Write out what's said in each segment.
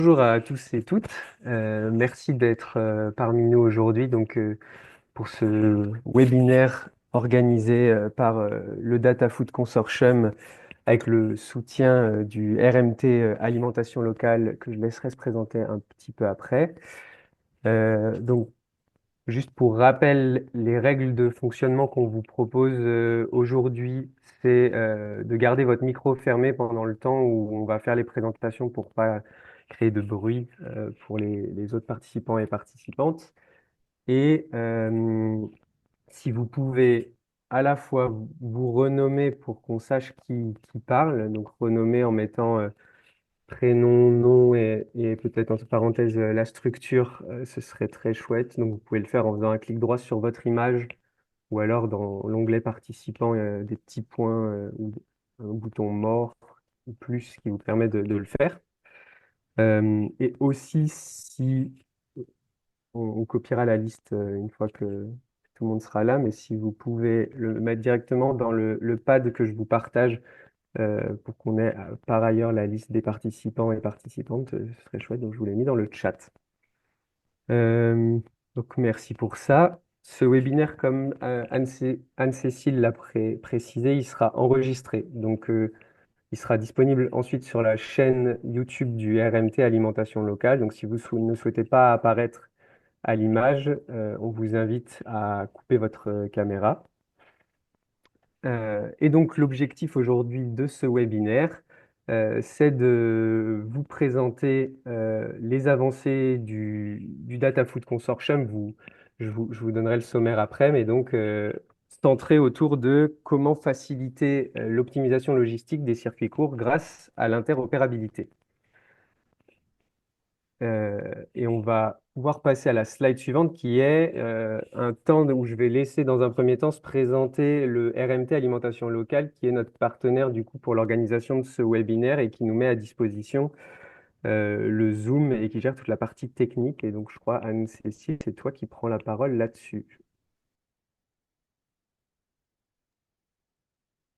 Bonjour à tous et toutes. Merci d'être parmi nous aujourd'hui pour ce webinaire organisé par le Data Food Consortium avec le soutien du RMT Alimentation Locale que je laisserai se présenter un petit peu après. Donc, juste pour rappel, les règles de fonctionnement qu'on vous propose aujourd'hui, c'est de garder votre micro fermé pendant le temps où on va faire les présentations pour pas créer de bruit pour les autres participants et participantes. Et si vous pouvez à la fois vous renommer pour qu'on sache qui parle, donc renommer en mettant prénom, nom et peut-être entre parenthèses la structure, ce serait très chouette. Donc vous pouvez le faire en faisant un clic droit sur votre image ou alors dans l'onglet participant, il y a des petits points ou un bouton mort ou plus qui vous permet de le faire. Et aussi, si on copiera la liste une fois que tout le monde sera là, mais si vous pouvez le mettre directement dans le pad que je vous partage pour qu'on ait par ailleurs la liste des participants et participantes, ce serait chouette, donc je vous l'ai mis dans le chat. Euh, donc merci pour ça. Ce webinaire, comme Anne-Cécile l'a précisé, il sera enregistré. Donc il sera disponible ensuite sur la chaîne YouTube du RMT Alimentation Locale. Donc si vous ne souhaitez pas apparaître à l'image, on vous invite à couper votre caméra. Et donc l'objectif aujourd'hui de ce webinaire, c'est de vous présenter les avancées du Data Food Consortium. Je vous donnerai le sommaire après, mais donc centré autour de comment faciliter l'optimisation logistique des circuits courts grâce à l'interopérabilité. Et on va pouvoir passer à la slide suivante qui est un temps où je vais laisser dans un premier temps se présenter le RMT Alimentation Locale qui est notre partenaire du coup pour l'organisation de ce webinaire et qui nous met à disposition le Zoom et qui gère toute la partie technique. Et donc je crois Anne-Cécile, c'est toi qui prends la parole là-dessus.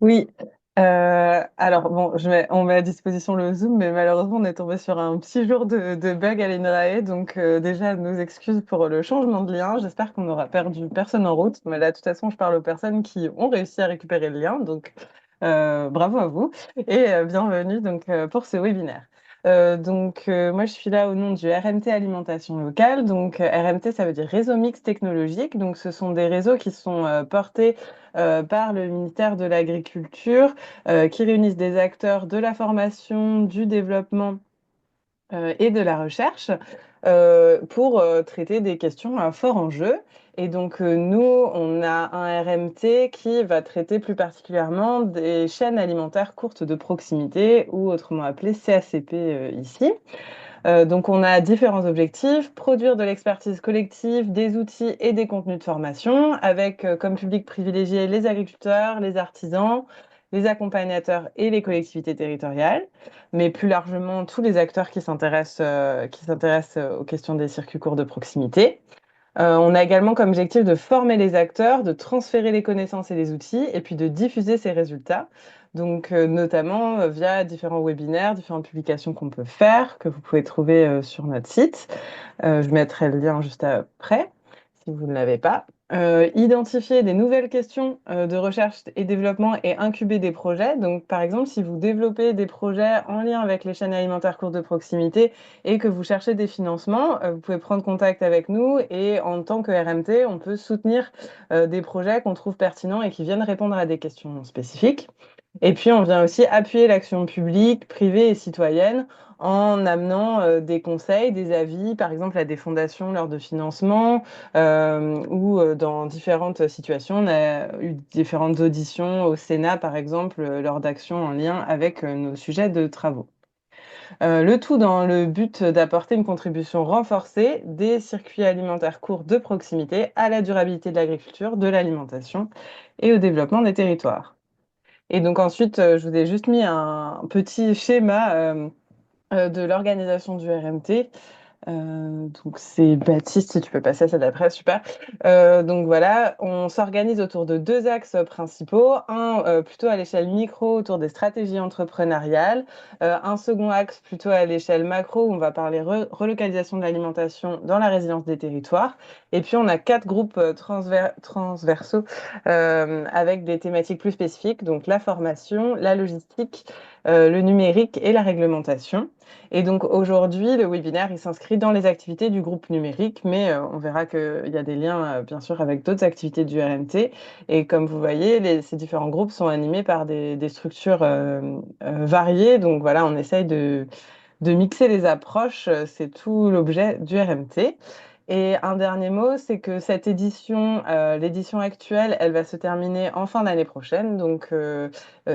Oui, alors bon, on met à disposition le Zoom, mais malheureusement on est tombé sur un petit jour de bug à l'INRAE, donc déjà nos excuses pour le changement de lien. J'espère qu'on n'aura perdu personne en route, mais là de toute façon je parle aux personnes qui ont réussi à récupérer le lien, donc bravo à vous et bienvenue donc pour ce webinaire. Moi je suis là au nom du RMT Alimentation Locale. Donc RMT ça veut dire Réseau Mixte Technologique, donc ce sont des réseaux qui sont portés par le ministère de l'Agriculture, qui réunissent des acteurs de la formation, du développement et de la recherche pour traiter des questions à fort enjeu. Et donc, nous, on a un RMT qui va traiter plus particulièrement des chaînes alimentaires courtes de proximité, ou autrement appelées CACP ici. Donc, on a différents objectifs: produire de l'expertise collective, des outils et des contenus de formation, avec comme public privilégié les agriculteurs, les artisans, les accompagnateurs et les collectivités territoriales, mais plus largement tous les acteurs qui s'intéressent aux questions des circuits courts de proximité. On a également comme objectif de former les acteurs, de transférer les connaissances et les outils, et puis de diffuser ces résultats. Donc, notamment via différents webinaires, différentes publications qu'on peut faire, que vous pouvez trouver sur notre site. Je mettrai le lien juste après, si vous ne l'avez pas. Identifier des nouvelles questions de recherche et développement et incuber des projets. Donc, par exemple, si vous développez des projets en lien avec les chaînes alimentaires courtes de proximité et que vous cherchez des financements, vous pouvez prendre contact avec nous et en tant que RMT, on peut soutenir des projets qu'on trouve pertinents et qui viennent répondre à des questions spécifiques. Et puis, on vient aussi appuyer l'action publique, privée et citoyenne en amenant des conseils, des avis, par exemple à des fondations lors de financement ou dans différentes situations. On a eu différentes auditions au Sénat, par exemple, lors d'actions en lien avec nos sujets de travaux. Le tout dans le but d'apporter une contribution renforcée des circuits alimentaires courts de proximité à la durabilité de l'agriculture, de l'alimentation et au développement des territoires. Et donc ensuite, je vous ai juste mis un petit schéma de l'organisation du RMT. Donc c'est Baptiste, si tu peux passer à ça d'après, super. Donc voilà, on s'organise autour de deux axes principaux. Un plutôt à l'échelle micro autour des stratégies entrepreneuriales. Un second axe plutôt à l'échelle macro où on va parler relocalisation de l'alimentation dans la résilience des territoires. Et puis on a quatre groupes transversaux avec des thématiques plus spécifiques, donc la formation, la logistique, le numérique et la réglementation. Et donc aujourd'hui, le webinaire, il s'inscrit dans les activités du groupe numérique, mais on verra qu'il y a des liens, bien sûr, avec d'autres activités du RMT. Et comme vous voyez, ces différents groupes sont animés par des structures variées. Donc voilà, on essaye de mixer les approches. C'est tout l'objet du RMT. Et un dernier mot, c'est que cette édition, l'édition actuelle, elle va se terminer en fin d'année prochaine. Donc,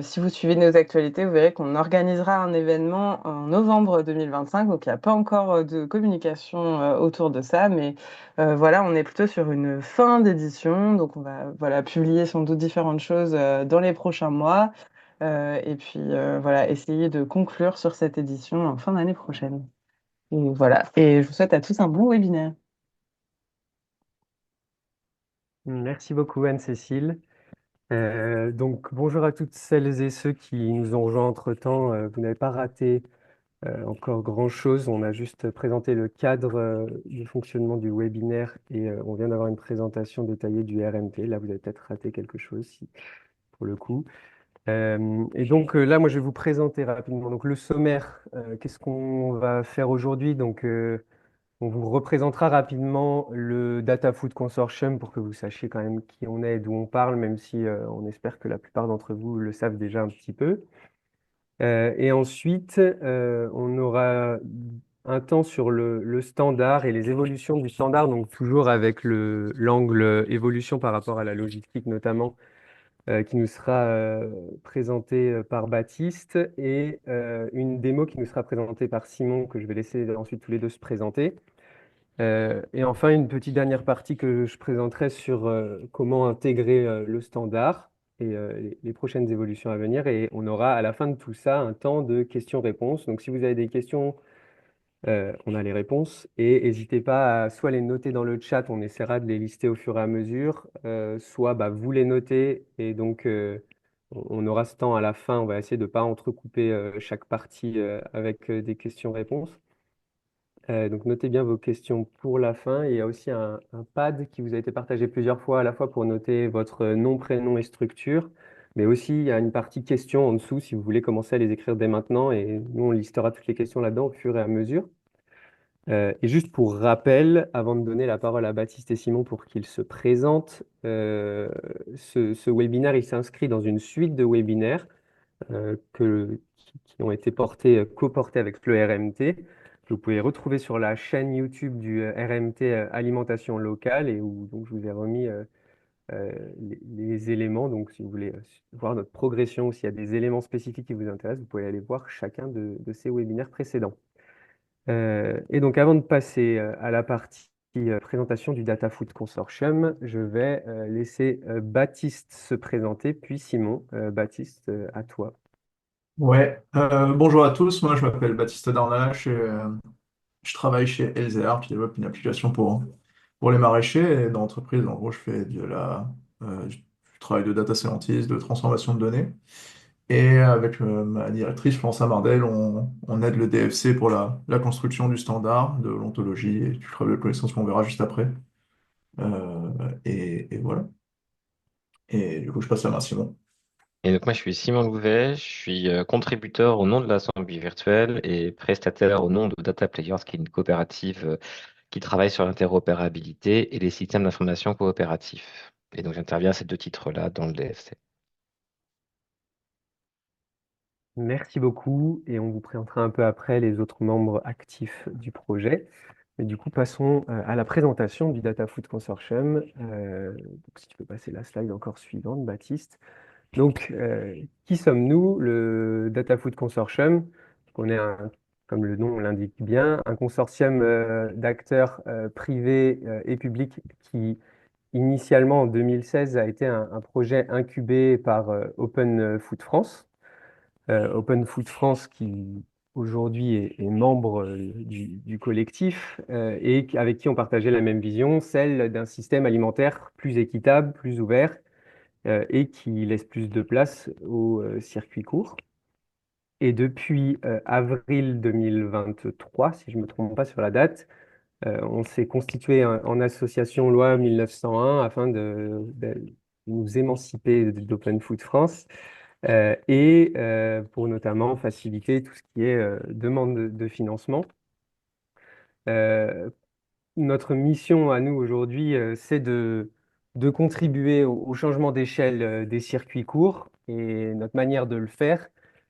si vous suivez nos actualités, vous verrez qu'on organisera un événement en novembre 2025. Donc, il n'y a pas encore de communication autour de ça, mais voilà, on est plutôt sur une fin d'édition. Donc, on va voilà publier sans doute différentes choses dans les prochains mois. Et puis voilà, essayer de conclure sur cette édition en fin d'année prochaine. Et voilà. Et je vous souhaite à tous un bon webinaire. Merci beaucoup, Anne-Cécile. Donc, bonjour à toutes celles et ceux qui nous ont rejoints entre-temps. Vous n'avez pas raté encore grand-chose. On a juste présenté le cadre du fonctionnement du webinaire et on vient d'avoir une présentation détaillée du RMT. Là, vous avez peut-être raté quelque chose, pour le coup. Et donc là, moi, je vais vous présenter rapidement. Donc, le sommaire, qu'est-ce qu'on va faire aujourd'hui? Donc, on vous représentera rapidement le Data Food Consortium pour que vous sachiez quand même qui on est et d'où on parle, même si on espère que la plupart d'entre vous le savent déjà un petit peu. Et ensuite, on aura un temps sur le standard et les évolutions du standard, donc toujours avec l'angle évolution par rapport à la logistique notamment, qui nous sera présenté par Baptiste, et une démo qui nous sera présentée par Simon, que je vais laisser ensuite tous les deux se présenter. Et enfin, une petite dernière partie que je présenterai sur comment intégrer le standard et les prochaines évolutions à venir. Et on aura à la fin de tout ça un temps de questions-réponses. Donc si vous avez des questions, on a les réponses. Et n'hésitez pas à soit les noter dans le chat, on essaiera de les lister au fur et à mesure, soit bah, vous les notez. Et donc on aura ce temps à la fin. On va essayer de ne pas entrecouper chaque partie avec des questions-réponses. Donc notez bien vos questions pour la fin. Il y a aussi un pad qui vous a été partagé plusieurs fois, à la fois pour noter votre nom, prénom et structure, mais aussi il y a une partie questions en dessous si vous voulez commencer à les écrire dès maintenant. Et nous, on listera toutes les questions là-dedans au fur et à mesure. Et juste pour rappel, avant de donner la parole à Baptiste et Simon pour qu'ils se présentent, ce webinaire, il s'inscrit dans une suite de webinaires qui ont été coportés avec le RMT, que vous pouvez retrouver sur la chaîne YouTube du RMT Alimentation Locale, et où donc, je vous ai remis les éléments. Donc, si vous voulez voir notre progression ou s'il y a des éléments spécifiques qui vous intéressent, vous pouvez aller voir chacun de ces webinaires précédents. Et donc, avant de passer à la partie présentation du Data Food Consortium, je vais laisser Baptiste se présenter, puis Simon. Baptiste, à toi. Ouais, bonjour à tous, moi je m'appelle Baptiste Darnache et je travaille chez LZR qui développe une application pour les maraîchers et dans l'entreprise, en gros, je fais du travail de data scientist, de transformation de données. Et avec ma directrice, Florence Amardel, on aide le DFC pour la construction du standard, de l'ontologie et du travail de connaissance qu'on verra juste après. Et voilà. Et du coup, je passe la main à Simon. Et donc moi je suis Simon Louvet, je suis contributeur au nom de l'Assemblée virtuelle et prestataire au nom de Data Players, qui est une coopérative qui travaille sur l'interopérabilité et les systèmes d'information coopératifs. Et donc j'interviens à ces deux titres-là dans le DFC. Merci beaucoup, et on vous présentera un peu après les autres membres actifs du projet. Mais du coup, passons à la présentation du Data Food Consortium. Donc, si tu peux passer la slide encore suivante, Baptiste. Donc, qui sommes-nous? Le Data Food Consortium, on est comme le nom l'indique bien, un consortium d'acteurs privés et publics qui, initialement en 2016, a été un projet incubé par Open Food France. Open Food France qui aujourd'hui est membre du collectif et avec qui on partageait la même vision, celle d'un système alimentaire plus équitable, plus ouvert et qui laisse plus de place aux circuits courts. Et depuis avril 2023, si je ne me trompe pas sur la date, on s'est constitué en association loi 1901 afin de nous émanciper d'Open Food France et pour notamment faciliter tout ce qui est demande de financement. Euh, Notre mission à nous aujourd'hui, c'est de contribuer au changement d'échelle des circuits courts. Et notre manière de le faire,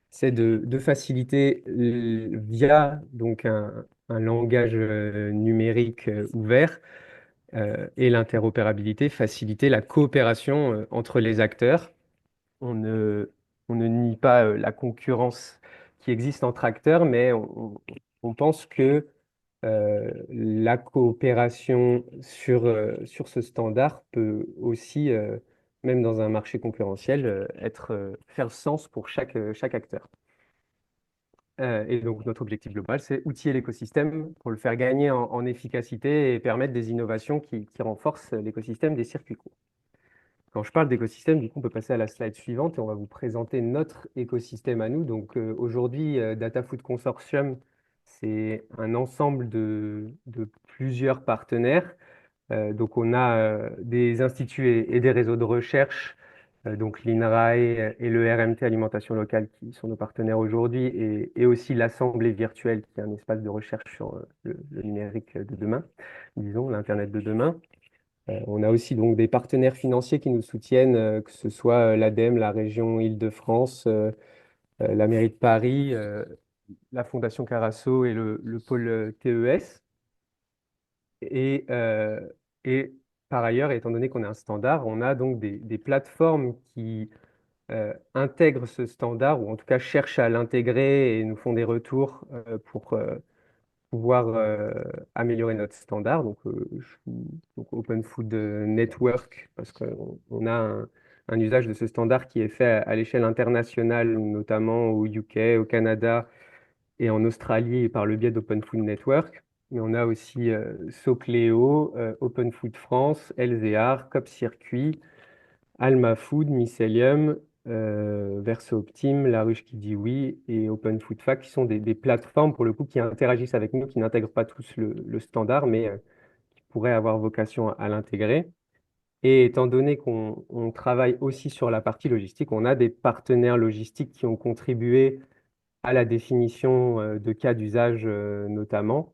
c'est de faciliter via donc un langage numérique ouvert et l'interopérabilité, faciliter la coopération entre les acteurs. On ne, on ne nie pas la concurrence qui existe entre acteurs, mais on pense que la coopération sur ce standard peut aussi, même dans un marché concurrentiel, faire sens pour chaque acteur. Et donc notre objectif global, c'est outiller l'écosystème pour le faire gagner en efficacité et permettre des innovations qui renforcent l'écosystème des circuits courts. Quand je parle d'écosystème, du coup, on peut passer à la slide suivante et on va vous présenter notre écosystème à nous. Donc aujourd'hui, Data Food Consortium, c'est un ensemble de plusieurs partenaires. Donc on a des instituts et des réseaux de recherche, donc l'INRAE et le RMT Alimentation Locale qui sont nos partenaires aujourd'hui, et aussi l'Assemblée virtuelle qui est un espace de recherche sur le numérique de demain, disons, l'Internet de demain. On a aussi donc des partenaires financiers qui nous soutiennent, que ce soit l'ADEME, la région Île-de-France, la mairie de Paris, la Fondation Carasso et le pôle TES. Et, euh, et par ailleurs, étant donné qu'on est un standard, on a donc des plateformes qui intègrent ce standard ou en tout cas cherchent à l'intégrer et nous font des retours pour pouvoir améliorer notre standard. Donc Open Food Network, parce qu'on a un usage de ce standard qui est fait à l'échelle internationale, notamment au UK, au Canada et en Australie par le biais d'Open Food Network. Mais on a aussi Socléo, Open Food France, Elzéar, Cop Circuit, Alma Food, Mycelium, Verso Optime, La Ruche qui dit oui et Open Food Fact qui sont des plateformes pour le coup qui interagissent avec nous, qui n'intègrent pas tous le standard, mais qui pourraient avoir vocation à l'intégrer. Et étant donné qu'on travaille aussi sur la partie logistique, on a des partenaires logistiques qui ont contribué à la définition de cas d'usage notamment,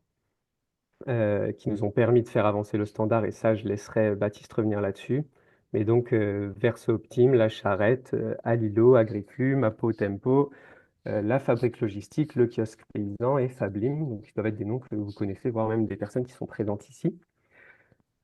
qui nous ont permis de faire avancer le standard, et ça, je laisserai Baptiste revenir là-dessus. Mais donc, Verso Optime, La Charrette, Alilo, Agriclu, Mapo Tempo, la Fabrique Logistique, le Kiosque Paysan et Fablim, donc qui doivent être des noms que vous connaissez, voire même des personnes qui sont présentes ici.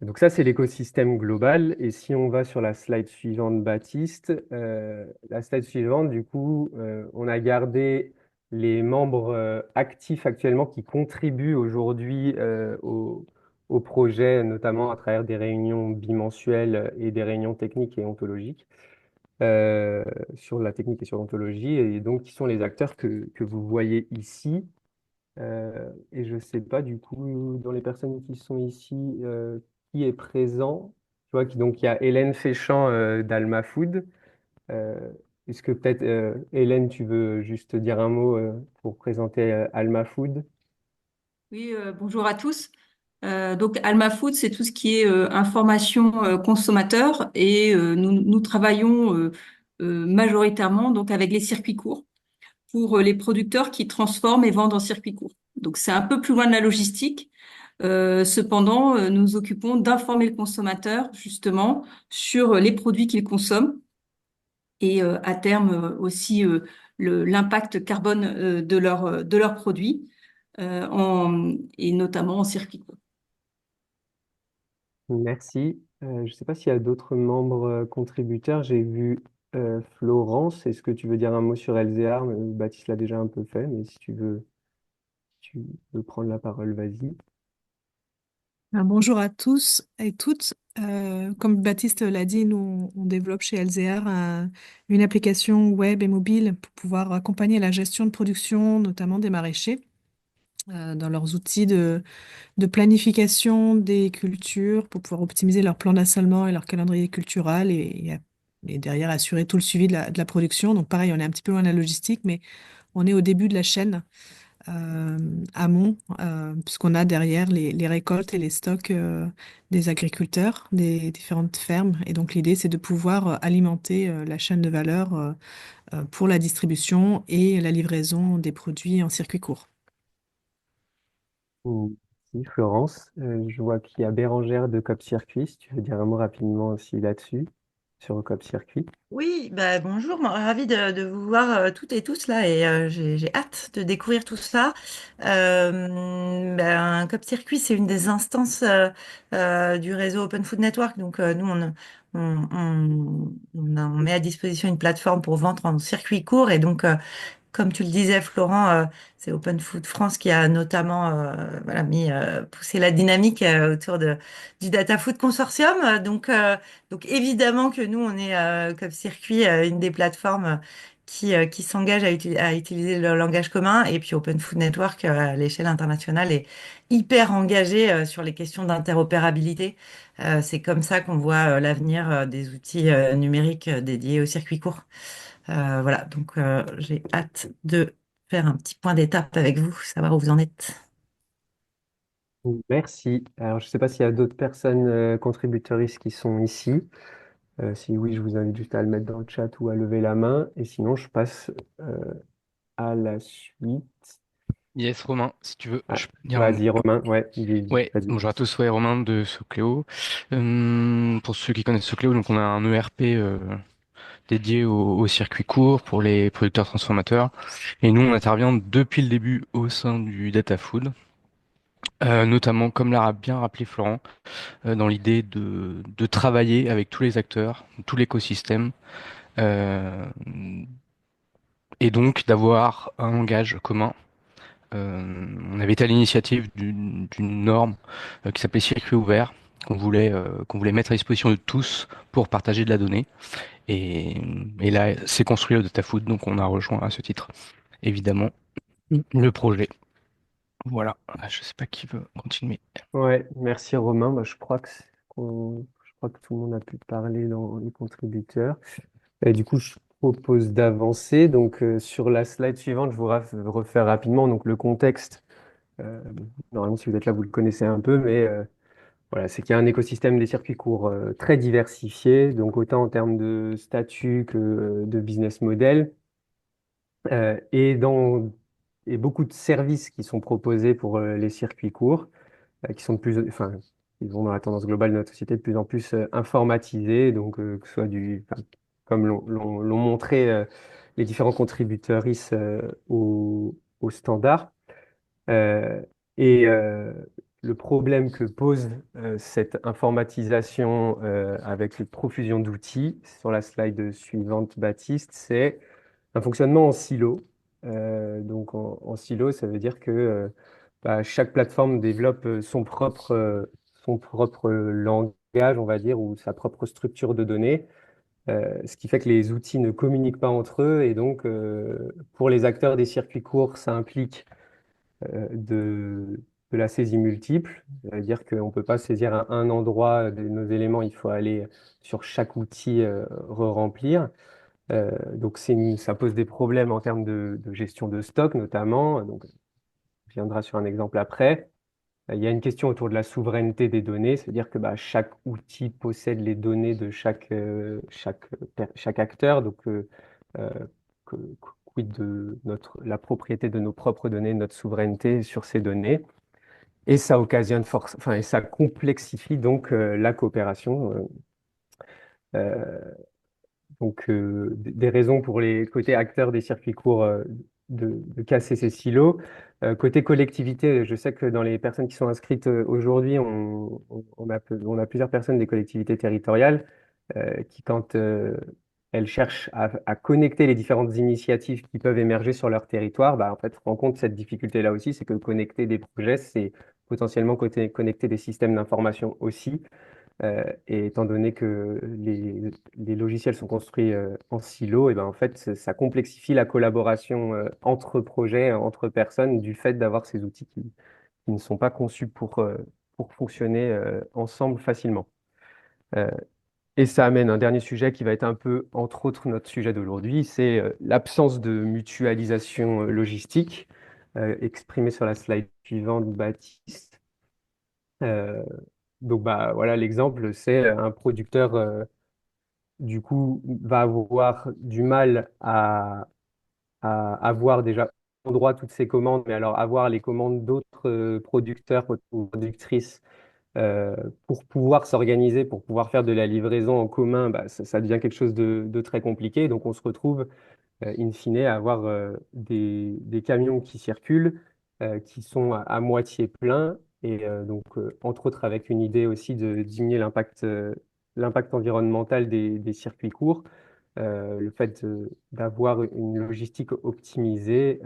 Donc ça, c'est l'écosystème global. Et si on va sur la slide suivante, Baptiste, la slide suivante, du coup, on a gardé les membres actifs actuellement qui contribuent aujourd'hui au projet, notamment à travers des réunions bimensuelles et des réunions techniques et ontologiques sur la technique et sur l'ontologie, et donc qui sont les acteurs que vous voyez ici. Et je ne sais pas du coup, dans les personnes qui sont ici, qui est présent. Tu vois, donc il y a Hélène Féchamp d'Alma Food. Euh, Est-ce que peut-être, Hélène, tu veux juste dire un mot pour présenter Alma Food? Oui, bonjour à tous. Donc Alma Food, c'est tout ce qui est information consommateur et nous travaillons majoritairement donc avec les circuits courts pour les producteurs qui transforment et vendent en circuits courts. Donc c'est un peu plus loin de la logistique. Cependant, nous nous occupons d'informer le consommateur justement sur les produits qu'il consomme et à terme aussi l'impact carbone de leurs produits et notamment en circuit court. Merci. Je ne sais pas s'il y a d'autres membres contributeurs. J'ai vu Florence. Est-ce que tu veux dire un mot sur Elzéar? Baptiste l'a déjà un peu fait, mais si tu veux prendre la parole, vas-y. Bonjour à tous et toutes. Comme Baptiste l'a dit, nous, on développe chez LZR une application web et mobile pour pouvoir accompagner la gestion de production, notamment des maraîchers, dans leurs outils de planification des cultures pour pouvoir optimiser leur plan d'assolement et leur calendrier cultural et derrière assurer tout le suivi de la production. Donc pareil, on est un petit peu loin de la logistique, mais on est au début de la chaîne euh, amont, puisqu'on a derrière les récoltes et les stocks des agriculteurs, des différentes fermes. Et donc l'idée, c'est de pouvoir alimenter la chaîne de valeur pour la distribution et la livraison des produits en circuit court. Merci Florence. Je vois qu'il y a Bérangère de Cop Circuit, si tu veux dire un mot rapidement aussi là-dessus, sur Cop Circuit. Oui, bah bonjour, ravie de vous voir toutes et tous là et j'ai hâte de découvrir tout ça. Ben, Cop Circuit, c'est une des instances du réseau Open Food Network. Donc nous, on met à disposition une plateforme pour vendre en circuit court et donc comme tu le disais, Florent, c'est Open Food France qui a notamment voilà, poussé la dynamique autour du Data Food Consortium. Donc évidemment que nous, on est comme circuit une des plateformes qui s'engage à utiliser le langage commun. Et puis Open Food Network, à l'échelle internationale, est hyper engagé sur les questions d'interopérabilité. C'est comme ça qu'on voit l'avenir des outils numériques dédiés au circuit court. Voilà, donc j'ai hâte de faire un petit point d'étape avec vous, savoir où vous en êtes. Merci. Alors, je ne sais pas s'il y a d'autres personnes contributrices qui sont ici. Si oui, je vous invite juste à le mettre dans le chat ou à lever la main. Et sinon, je passe à la suite. Yes, Romain, si tu veux, Ah, je peux dire un mot. vas-y, Romain. Ouais, Ouais, vas-y. bonjour à tous, ouais, Romain de Socléo. Pour ceux qui connaissent Socléo, donc on a un ERP dédié au circuit court pour les producteurs transformateurs. Et nous, on intervient depuis le début au sein du Data Food, notamment, comme l'a bien rappelé Florent, dans l'idée de travailler avec tous les acteurs, tout l'écosystème, euh, et donc d'avoir un langage commun. On avait été à l'initiative d'une norme qui s'appelait circuit ouvert, qu'on voulait mettre à disposition de tous pour partager de la donnée. Et, et là, c'est construit le DataFood, donc on a rejoint à ce titre, évidemment, le projet. Voilà. Je sais pas qui veut continuer. Ouais, merci Romain. Bah, je crois que tout le monde a pu parler dans les contributeurs. Et du coup, je propose d'avancer. Donc, sur la slide suivante, je vous refais rapidement donc, le contexte. Euh, Normalement, si vous êtes là, vous le connaissez un peu, mais voilà, c'est qu'il y a un écosystème des circuits courts très diversifié, donc autant en termes de statut que de business model, euh, et, dans, et beaucoup de services qui sont proposés pour les circuits courts, qui sont enfin, ils vont dans la tendance globale de notre société de plus en plus informatisés, donc que ce soit comme l'ont montré les différents contributeurs au standard. Euh, et le problème que pose cette informatisation avec une profusion d'outils, sur la slide suivante, Baptiste, c'est un fonctionnement en silo. Donc en silo, ça veut dire que bah, chaque plateforme développe son propre langage, on va dire, ou sa propre structure de données, ce qui fait que les outils ne communiquent pas entre eux. Et donc, pour les acteurs des circuits courts, ça implique de la saisie multiple, c'est-à-dire qu'on ne peut pas saisir à un endroit de nos éléments, il faut aller sur chaque outil re-remplir. Donc ça pose des problèmes en termes de gestion de stock notamment. Donc, on viendra sur un exemple après. Il y a une question autour de la souveraineté des données, c'est-à-dire que bah, chaque outil possède les données de chaque acteur. Donc, euh, que- quid de la propriété de nos propres données, notre souveraineté sur ces données. Et ça occasionne enfin, et ça complexifie donc la coopération. Euh, donc, des raisons pour les côtés acteurs des circuits courts de casser ces silos. Côté collectivité, je sais que dans les personnes qui sont inscrites aujourd'hui, on a plusieurs personnes des collectivités territoriales qui, quand elles cherchent à connecter les différentes initiatives qui peuvent émerger sur leur territoire, bah, en fait, rencontrent cette difficulté-là aussi, c'est que connecter des projets, c'est potentiellement connecter des systèmes d'information aussi. Et étant donné que les logiciels sont construits en silo, et ben en fait, ça complexifie la collaboration entre projets, entre personnes, du fait d'avoir ces outils qui ne sont pas conçus pour fonctionner ensemble facilement. Euh, et ça amène un dernier sujet qui va être un peu, entre autres, notre sujet d'aujourd'hui, c'est l'absence de mutualisation logistique, exprimée sur la slide suivante, Baptiste. Euh, donc bah, voilà, l'exemple, c'est un producteur, du coup, va avoir du mal à avoir déjà en droit toutes ses commandes, mais alors avoir les commandes d'autres producteurs ou productrices euh, pour pouvoir s'organiser, pour pouvoir faire de la livraison en commun, bah, ça devient quelque chose de très compliqué. Donc on se retrouve in fine à avoir des camions qui circulent, qui sont à moitié pleins, et donc entre autres avec une idée aussi de diminuer l'impact environnemental des circuits courts. Le fait d'avoir une logistique optimisée,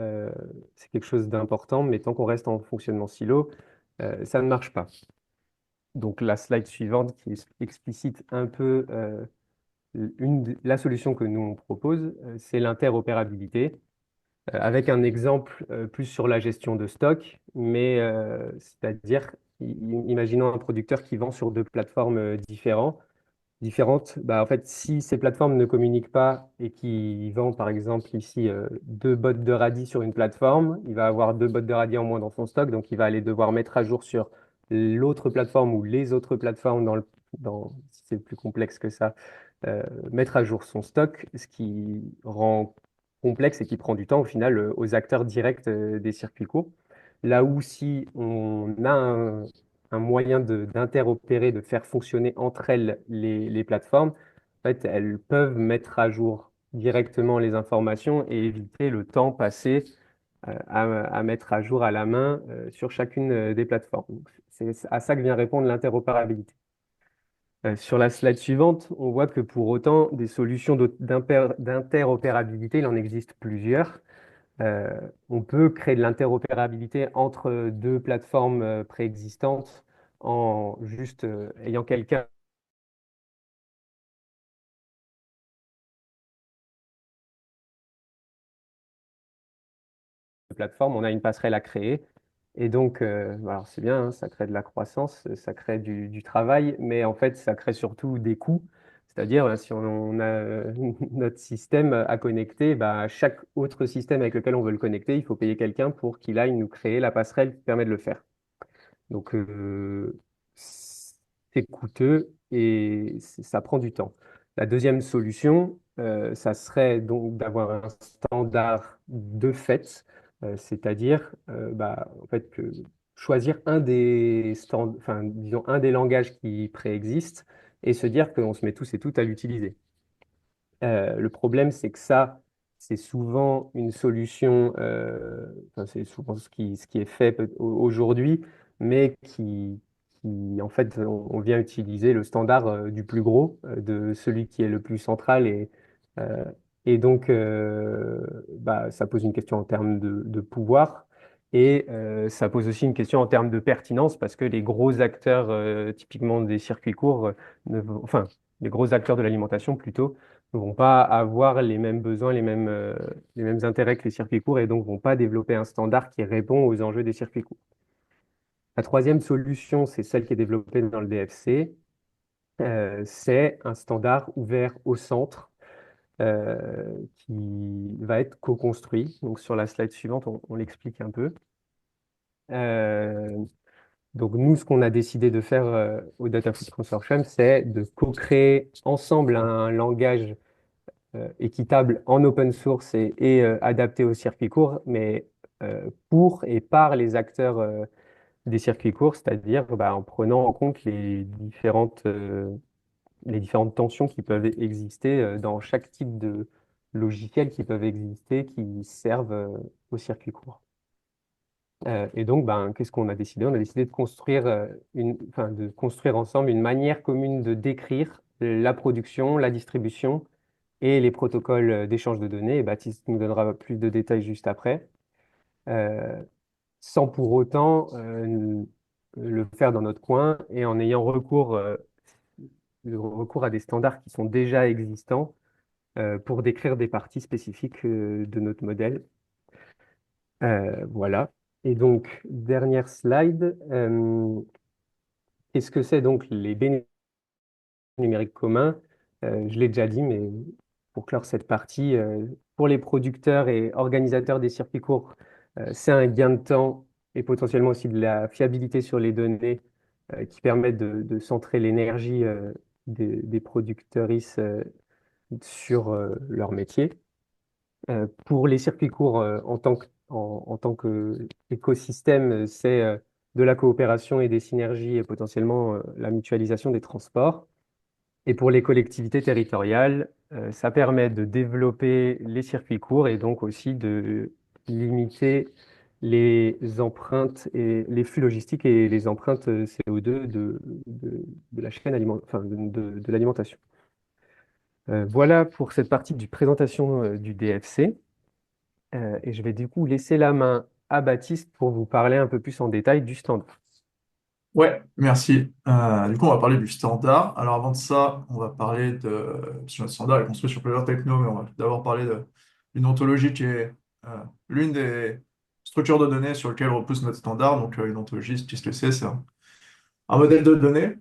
c'est quelque chose d'important, mais tant qu'on reste en fonctionnement silo, ça ne marche pas. Donc la slide suivante qui explicite un peu la solution que nous on propose, c'est l'interopérabilité, avec un exemple plus sur la gestion de stock, mais c'est-à-dire, imaginons un producteur qui vend sur deux plateformes différentes. Bah, en fait, si ces plateformes ne communiquent pas et qu'il vend, par exemple, ici, deux bottes de radis sur une plateforme, il va avoir deux bottes de radis en moins dans son stock, donc il va aller devoir mettre à jour sur l'autre plateforme ou les autres plateformes si c'est plus complexe que ça, mettre à jour son stock, ce qui rend complexe et qui prend du temps au final aux acteurs directs des circuits courts. Là où si on a un moyen d'interopérer, de faire fonctionner entre elles les plateformes, en fait, elles peuvent mettre à jour directement les informations et éviter le temps passé à mettre à jour à la main sur chacune des plateformes. Donc, c'est à ça que vient répondre l'interopérabilité. Sur la slide suivante, on voit que pour autant, des solutions d'interopérabilité, il en existe plusieurs. Euh, on peut créer de l'interopérabilité entre deux plateformes préexistantes en juste ayant quelqu'un de plateforme, on a une passerelle à créer. Et donc, alors c'est bien, hein, ça crée de la croissance, ça crée du travail, mais en fait, ça crée surtout des coûts. C'est-à-dire, si on a notre système à connecter, bah, chaque autre système avec lequel on veut le connecter, il faut payer quelqu'un pour qu'il aille nous créer la passerelle qui permet de le faire. Donc, c'est coûteux et ça prend du temps. La deuxième solution, ça serait donc d'avoir un standard de fait, c'est-à-dire bah, en fait, choisir enfin, disons, un des langages qui préexistent et se dire qu'on se met tous et toutes à l'utiliser. Le problème, c'est que ça, c'est souvent une solution, enfin, c'est souvent ce qui est fait aujourd'hui, mais en fait, on vient utiliser le standard du plus gros, de celui qui est le plus central. Euh, et donc, bah, ça pose une question en termes de pouvoir. Et ça pose aussi une question en termes de pertinence, parce que les gros acteurs, typiquement des circuits courts, enfin, les gros acteurs de l'alimentation plutôt, ne vont pas avoir les mêmes besoins, les mêmes intérêts que les circuits courts et donc vont pas développer un standard qui répond aux enjeux des circuits courts. La troisième solution, c'est celle qui est développée dans le DFC. C'est un standard ouvert au centre qui va être co-construit. Donc sur la slide suivante, on l'explique un peu. Euh, donc nous, ce qu'on a décidé de faire au Data Food Consortium, c'est de co-créer ensemble un langage équitable en open source et adapté aux circuits courts, mais pour et par les acteurs des circuits courts, c'est-à-dire bah, en prenant en compte les différentes tensions qui peuvent exister dans chaque type de logiciel qui peuvent exister, qui servent aux circuits courts. Et donc, ben, qu'est-ce qu'on a décidé? On a décidé de construire, enfin, de construire ensemble une manière commune de décrire la production, la distribution et les protocoles d'échange de données. Et Baptiste nous donnera plus de détails juste après, euh, sans pour autant le faire dans notre coin et en ayant recours le recours à des standards qui sont déjà existants pour décrire des parties spécifiques de notre modèle. Voilà. Et donc, dernière slide. Qu'est-ce que c'est donc les bénéfices numériques communs? Je l'ai déjà dit, mais pour clore cette partie, pour les producteurs et organisateurs des circuits courts, c'est un gain de temps et potentiellement aussi de la fiabilité sur les données qui permettent de centrer l'énergie des producteuristes sur leur métier. Pour les circuits courts, en tant qu'écosystème, c'est de la coopération et des synergies et potentiellement la mutualisation des transports. Et pour les collectivités territoriales, ça permet de développer les circuits courts et donc aussi de limiter les empreintes et les flux logistiques et les empreintes CO2 de la chaîne enfin, de l'alimentation. Voilà pour cette partie du présentation du DFC. Et je vais du coup laisser la main à Baptiste pour vous parler un peu plus en détail du standard. Ouais, merci. Du coup, on va parler du standard. Alors, avant de ça, on va parler parce que notre standard est construit sur plusieurs technos, mais on va d'abord parler d'une ontologie qui est l'une des structures de données sur lesquelles repose notre standard. Donc, une ontologie, qu'est-ce que c'est? C'est un modèle de données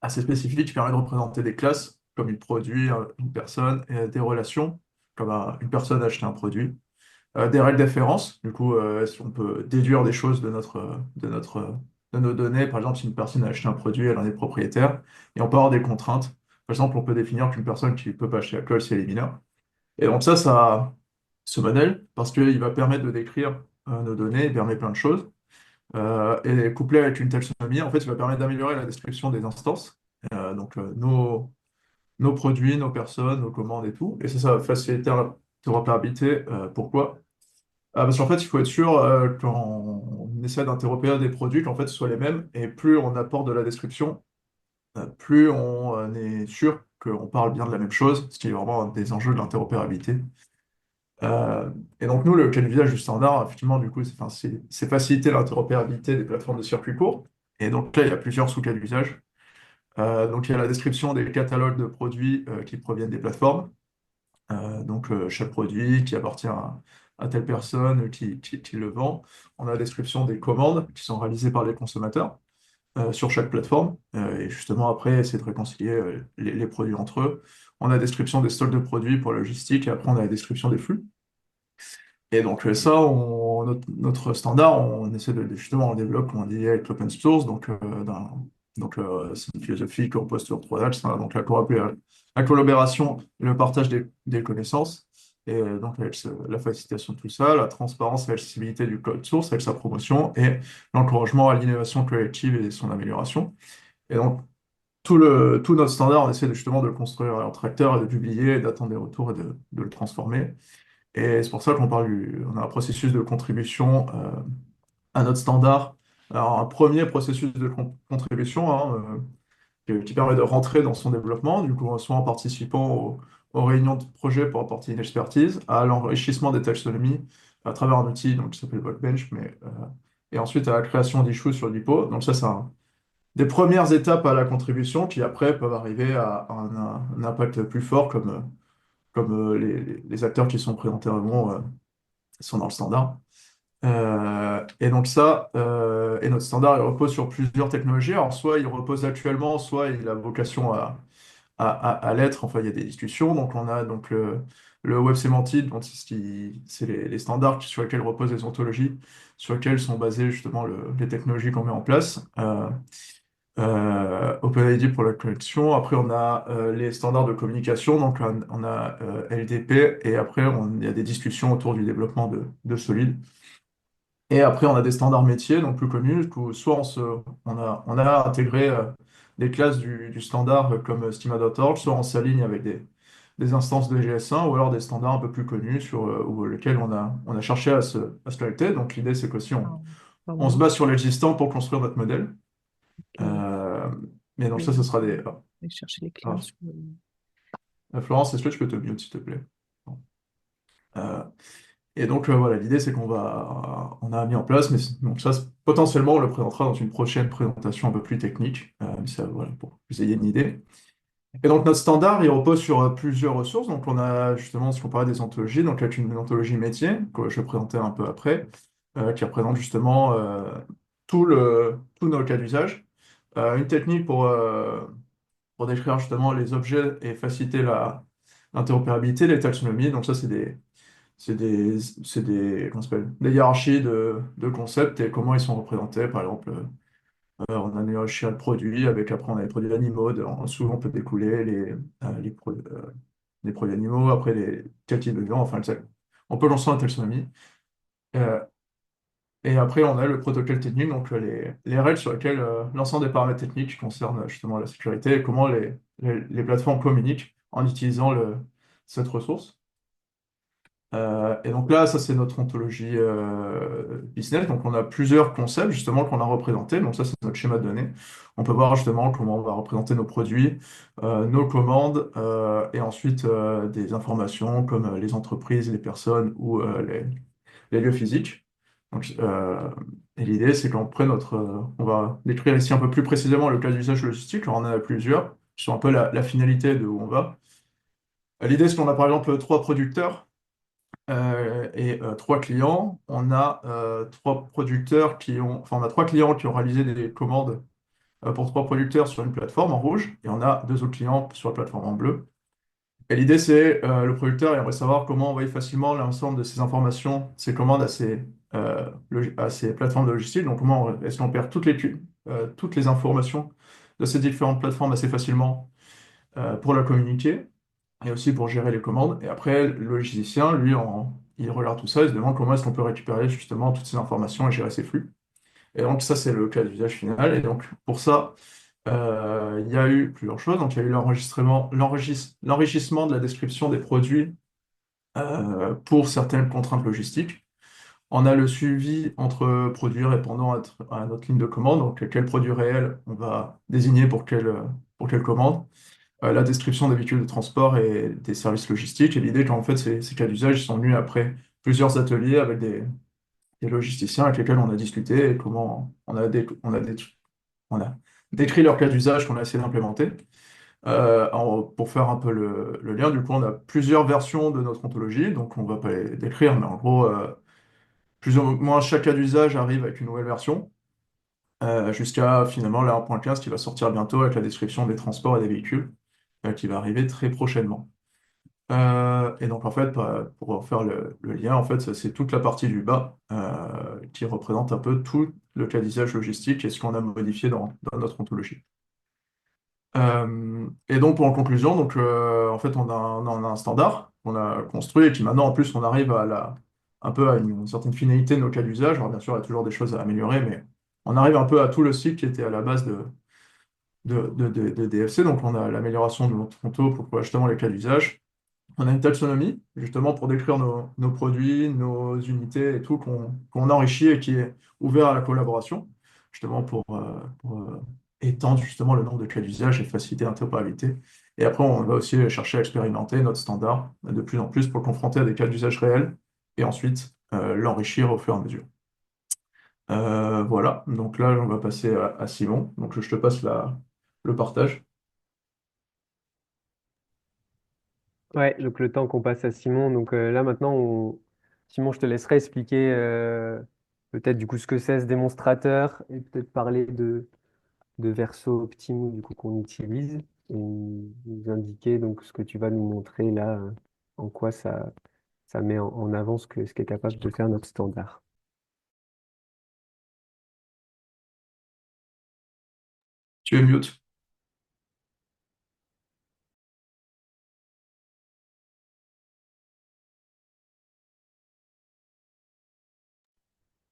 assez spécifique qui permet de représenter des classes, comme une produit, une personne, et des relations, comme une personne a acheté un produit. Des règles d'afférence. Du coup, si on peut déduire des choses de nos données. Par exemple, si une personne a acheté un produit, elle en est propriétaire. Et on peut avoir des contraintes. Par exemple, on peut définir qu'une personne qui ne peut pas acheter l'alcool, c'est les mineurs. Et donc ce modèle, parce qu'il va permettre de décrire nos données, il permet plein de choses. Et couplé avec une taxonomie, en fait, il va permettre d'améliorer la description des instances. Donc, nos produits, nos personnes, nos commandes et tout. Et ça va faciliter l'interopérabilité. Pourquoi? Parce qu'en fait, il faut être sûr, quand on essaie d'interopérer des produits, qu'en fait, ce soit les mêmes. Et plus on apporte de la description, plus on est sûr qu'on parle bien de la même chose, ce qui est vraiment un des enjeux de l'interopérabilité. Et donc, nous, le cas d'usage du standard, effectivement, du coup, c'est faciliter l'interopérabilité des plateformes de circuits courts. Et donc là, il y a plusieurs sous-cas d'usage. Donc, il y a la description des catalogues de produits qui proviennent des plateformes. Donc, chaque produit qui appartient à telle personne qui le vend. On a la description des commandes qui sont réalisées par les consommateurs sur chaque plateforme. Et justement, après, essayer de réconcilier les produits entre eux. On a la description des stocks de produits pour la logistique. Et après, on a la description des flux. Et donc, ça, notre standard, on essaie justement, on le développe, comme on dit, avec l'open source. C'est une philosophie qui repose sur trois axes, hein. Donc, la collaboration et le partage des connaissances. Et donc, avec la facilitation de tout ça, la transparence et l'accessibilité du code source avec sa promotion et l'encouragement à l'innovation collective et son amélioration. Et donc, tout notre standard, on essaie justement de le construire en tracteur et de publier, et d'attendre des retours et de le transformer. Et c'est pour ça qu'on on a un processus de contribution à notre standard. Alors, un premier processus de contribution, hein, qui permet de rentrer dans son développement, du coup, soit en participant aux réunions de projet pour apporter une expertise, à l'enrichissement des taxonomies à travers un outil donc, qui s'appelle Workbench, et ensuite à la création d'issues sur l'IPO. Donc ça, c'est des premières étapes à la contribution qui après peuvent arriver à un impact plus fort comme les acteurs qui sont présentés avant sont dans le standard. Et donc et notre standard, il repose sur plusieurs technologies. Alors, soit il repose actuellement, soit il a vocation à l'être. Enfin, il y a des discussions. Donc, on a donc le Web Semantic, donc c'est les standards sur lesquels reposent les ontologies, sur lesquels sont basées justement les technologies qu'on met en place. OpenID pour la connexion. Après, on a les standards de communication. Donc, on a LDP. Et après, il y a des discussions autour du développement de Solid. Et après, on a des standards métiers, donc plus connus, où soit on a intégré des classes du standard comme schema.org, soit on s'aligne avec des instances de GS1, ou alors des standards un peu plus connus ou lesquels on a cherché à se connecter. Donc l'idée, c'est qu'aussi on se Pardon. base sur l'existant pour construire notre modèle. Ok. Mais donc Oui, ça, ce sera des... je vais chercher les clients. Florence, est-ce que tu peux te mute, s'il te plaît? Euh, Et donc voilà, l'idée c'est on a mis en place, mais donc ça potentiellement on le présentera dans une prochaine présentation un peu plus technique, mais ça, voilà, pour que vous ayez une idée. Et donc notre standard, il repose sur plusieurs ressources. Donc on a justement ce qu'on parlait des ontologies, donc avec une ontologie métier, que je vais présenter un peu après, qui représente justement tous nos cas d'usage. Une technique pour décrire justement les objets et faciliter l'interopérabilité, les taxonomies. Donc ça, comment ça s'appelle, des hiérarchies de concepts et comment ils sont représentés. Par exemple, on a une hiérarchie de produits, avec après on a les produits animaux, en dessous on peut découler les produits animaux, après quel type de viande, enfin on peut lancer la taxonomie. Euh, et après on a le protocole technique, donc les règles sur lesquelles l'ensemble des paramètres techniques qui concernent justement la sécurité et comment les plateformes communiquent en utilisant cette ressource. Et donc là, ça c'est notre ontologie business. Donc on a plusieurs concepts justement qu'on a représentés. Donc ça c'est notre schéma de données. On peut voir justement comment on va représenter nos produits, nos commandes, et ensuite des informations comme les entreprises, les personnes ou les lieux physiques. Donc, et l'idée c'est qu'on prenne on va décrire ici un peu plus précisément le cas d'usage logistique. Alors, on en a plusieurs, qui sont un peu la finalité de où on va. L'idée c'est qu'on a par exemple trois producteurs et trois clients. On a trois producteurs enfin, on a trois clients qui ont réalisé des commandes pour trois producteurs sur une plateforme en rouge, et on a deux autres clients sur la plateforme en bleu. Et l'idée, c'est le producteur il aimerait savoir comment envoyer facilement l'ensemble de ces informations, ces commandes à ces plateformes de logistique. Donc, comment est-ce qu'on perd toutes les informations de ces différentes plateformes assez facilement pour la communiquer et aussi pour gérer les commandes. Et après, le logisticien, lui, il regarde tout ça, il se demande comment est-ce qu'on peut récupérer justement toutes ces informations et gérer ces flux. Et donc ça, c'est le cas d'usage final. Et donc pour ça, il y a eu plusieurs choses. Donc il y a eu l'enrichissement de la description des produits pour certaines contraintes logistiques. On a le suivi entre produits répondant à notre ligne de commande, donc quel produit réel on va désigner pour quelle commande, la description des véhicules de transport et des services logistiques. Et l'idée qu'en fait, ces cas d'usage sont venus après plusieurs ateliers avec des logisticiens avec lesquels on a discuté et comment on a décrit leur cas d'usage qu'on a essayé d'implémenter. Pour faire un peu le lien, du coup, on a plusieurs versions de notre ontologie, donc on ne va pas les décrire, mais en gros, plus ou moins chaque cas d'usage arrive avec une nouvelle version, jusqu'à finalement la 1.15 qui va sortir bientôt avec la description des transports et des véhicules, qui va arriver très prochainement. Et donc en fait, pour faire le lien, en fait, c'est toute la partie du bas qui représente un peu tout le cas d'usage logistique et ce qu'on a modifié dans notre ontologie. Et donc pour en conclusion, donc, en fait, on a un standard qu'on a construit et qui maintenant en plus on arrive un peu à une certaine finalité de nos cas d'usage. Alors bien sûr, il y a toujours des choses à améliorer, mais on arrive un peu à tout le cycle qui était à la base de DFC. Donc on a l'amélioration de notre conto pour justement les cas d'usage. On a une taxonomie, justement, pour décrire nos produits, nos unités et tout, qu'on enrichit et qui est ouvert à la collaboration, justement pour étendre justement le nombre de cas d'usage et faciliter l'interopérabilité. Et après, on va aussi chercher à expérimenter notre standard de plus en plus pour le confronter à des cas d'usage réels et ensuite l'enrichir au fur et à mesure. Voilà, donc là, on va passer à Simon. Donc je te passe le partage. Ouais, donc le temps qu'on passe à Simon. Donc là maintenant, Simon, je te laisserai expliquer peut-être du coup ce que c'est ce démonstrateur et peut-être parler de Verso Optimo du coup qu'on utilise et nous indiquer donc ce que tu vas nous montrer là, en quoi ça met en avant ce qu'est capable de faire notre standard. Tu es mute.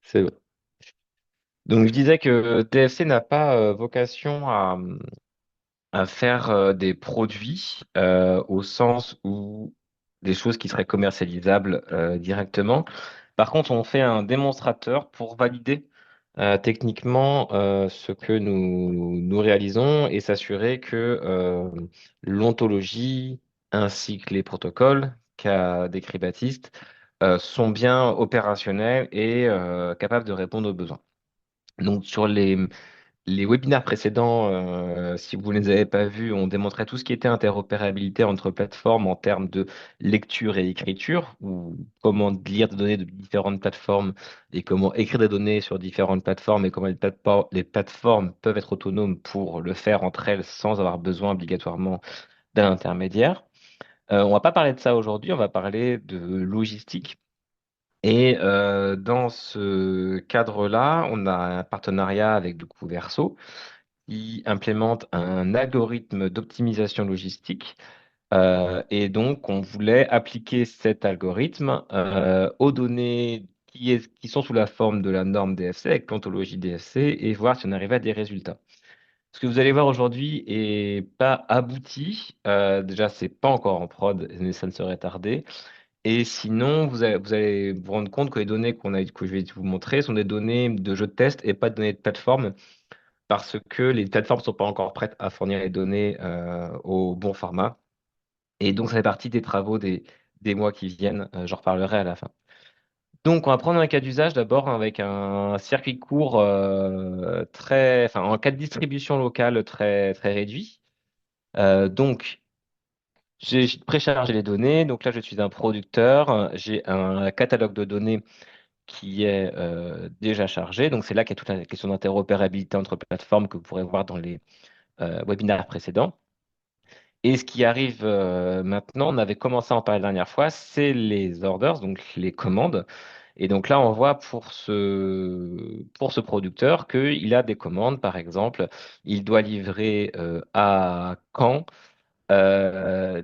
C'est bon. Donc, je disais que TFC n'a pas vocation à faire des produits au sens où des choses qui seraient commercialisables directement. Par contre, on fait un démonstrateur pour valider techniquement ce que nous réalisons et s'assurer que l'ontologie ainsi que les protocoles qu'a décrit Baptiste sont bien opérationnels et capables de répondre aux besoins. Donc, sur les webinaires précédents, si vous ne les avez pas vus, on démontrait tout ce qui était interopérabilité entre plateformes en termes de lecture et écriture, ou comment lire des données de différentes plateformes et comment écrire des données sur différentes plateformes et comment les plateformes peuvent être autonomes pour le faire entre elles sans avoir besoin obligatoirement d'un intermédiaire. On va pas parler de ça aujourd'hui, on va parler de logistique. Et dans ce cadre-là, on a un partenariat avec du coup Verso qui implémente un algorithme d'optimisation logistique. Et donc, on voulait appliquer cet algorithme aux données qui sont sous la forme de la norme DFC, avec l'ontologie DFC, et voir si on arrivait à des résultats. Ce que vous allez voir aujourd'hui est pas abouti. Déjà, c'est pas encore en prod, mais ça ne serait tardé. Et sinon, vous allez vous rendre compte que les données que je vais vous montrer sont des données de jeux de test et pas de données de plateforme parce que les plateformes ne sont pas encore prêtes à fournir les données au bon format. Et donc, ça fait partie des travaux des mois qui viennent. J'en reparlerai à la fin. Donc, on va prendre un cas d'usage d'abord avec un circuit court enfin, en cas de distribution locale très, très réduit. Donc, j'ai préchargé les données. Donc là, je suis un producteur. J'ai un catalogue de données qui est déjà chargé. Donc c'est là qu'il y a toute la question d'interopérabilité entre plateformes que vous pourrez voir dans les webinaires précédents. Et ce qui arrive maintenant, on avait commencé à en parler la dernière fois, c'est les orders, donc les commandes. Et donc là, on voit pour ce producteur qu'il a des commandes, par exemple, il doit livrer à Caen enfin,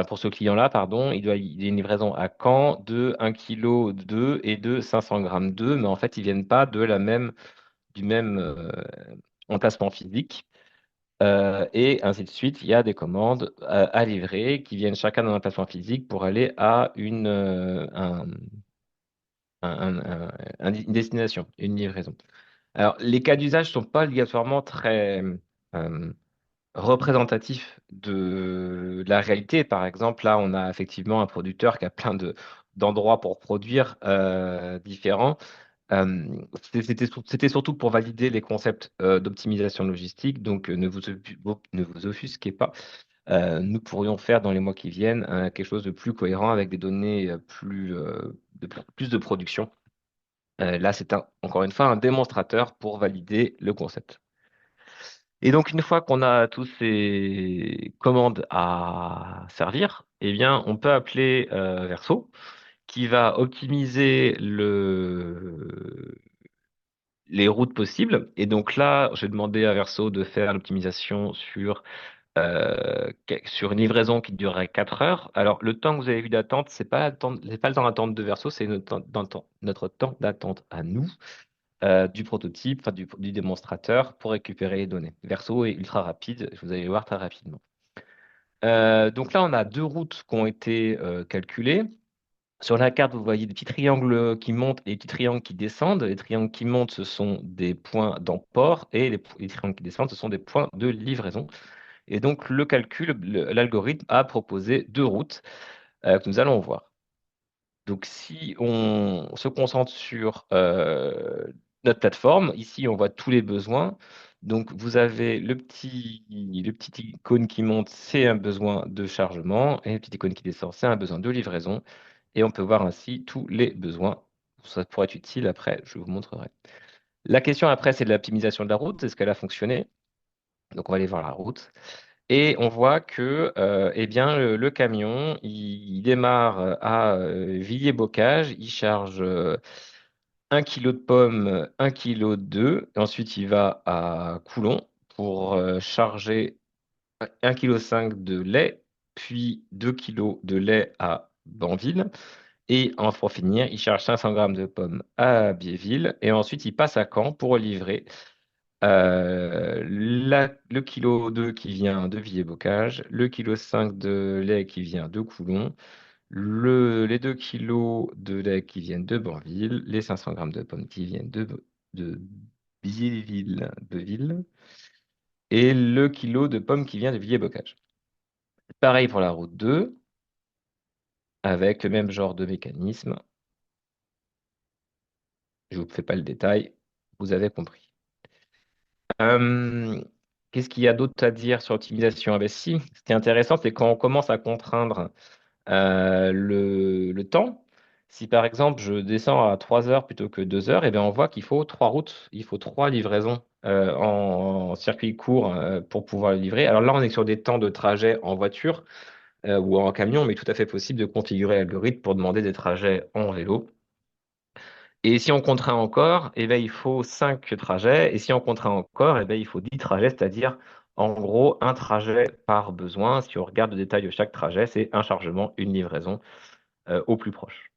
pour ce client-là, pardon, il y a une livraison à Caen de 1 kg d'œufs et de 500 grammes d'œufs, mais en fait, ils viennent pas du même emplacement physique. Et ainsi de suite, il y a des commandes à livrer qui viennent chacun d'un emplacement physique pour aller à une destination, une livraison. Alors, les cas d'usage ne sont pas obligatoirement très représentatif de la réalité. Par exemple, là, on a effectivement un producteur qui a plein d'endroits pour produire différents. C'était surtout pour valider les concepts d'optimisation logistique, donc ne vous offusquez pas. Nous pourrions faire dans les mois qui viennent quelque chose de plus cohérent avec des données plus de production. Là, c'est encore une fois un démonstrateur pour valider le concept. Et donc, une fois qu'on a tous ces commandes à servir, eh bien, on peut appeler Verso qui va optimiser les routes possibles. Et donc là, j'ai demandé à Verso de faire l'optimisation sur une livraison qui durerait 4 heures. Alors, le temps que vous avez vu d'attente, c'est pas le temps d'attente de Verso, c'est notre temps d'attente à nous du prototype, enfin, du démonstrateur pour récupérer les données. Verso est ultra rapide, vous allez le voir très rapidement. Donc là, on a deux routes qui ont été calculées. Sur la carte, vous voyez des petits triangles qui montent et des petits triangles qui descendent. Les triangles qui montent, ce sont des points d'emport et les triangles qui descendent, ce sont des points de livraison. Et donc, l'algorithme a proposé deux routes que nous allons voir. Donc, si on se concentre sur notre plateforme, ici, on voit tous les besoins. Donc, vous avez le petit icône qui monte, c'est un besoin de chargement, et le petit icône qui descend, c'est un besoin de livraison. Et on peut voir ainsi tous les besoins. Ça pourrait être utile après, je vous montrerai. La question après, c'est de l'optimisation de la route. Est-ce qu'elle a fonctionné? Donc, on va aller voir la route. Et on voit que eh bien, le camion, il démarre à Villiers-Bocage, il charge 1 kg de pommes, 1 kg d'œufs, et ensuite il va à Coulon pour charger 1,5 kg de lait, puis 2 kg de lait à Banville. Et pour finir, il charge 500 grammes de pommes à Biéville, et ensuite il passe à Caen pour livrer le kilo 2 qui vient de Villiers-Bocage, le kilo 5 de lait qui vient de Coulon, les 2 kilos de lait qui viennent de Banville, les 500 grammes de pommes qui viennent de Biéville, et le kilo de pommes qui vient de Villiers-Bocage. Pareil pour la route 2, avec le même genre de mécanisme. Je ne vous fais pas le détail, vous avez compris. Euh, Qu'est-ce qu'il y a d'autre à dire sur l'optimisation? Ah ben si, ce qui est intéressant, c'est quand on commence à contraindre le temps. Si par exemple je descends à 3 heures plutôt que 2 heures, eh bien, on voit qu'il faut 3 routes, il faut 3 livraisons en circuit court pour pouvoir les livrer. Alors là, on est sur des temps de trajet en voiture ou en camion, mais tout à fait possible de configurer l'algorithme pour demander des trajets en vélo. Et si on contraint encore, eh bien, il faut 5 trajets. Et si on contraint encore, eh bien, il faut 10 trajets, c'est-à-dire en gros un trajet par besoin. Si on regarde le détail de chaque trajet, c'est un chargement, une livraison au plus proche.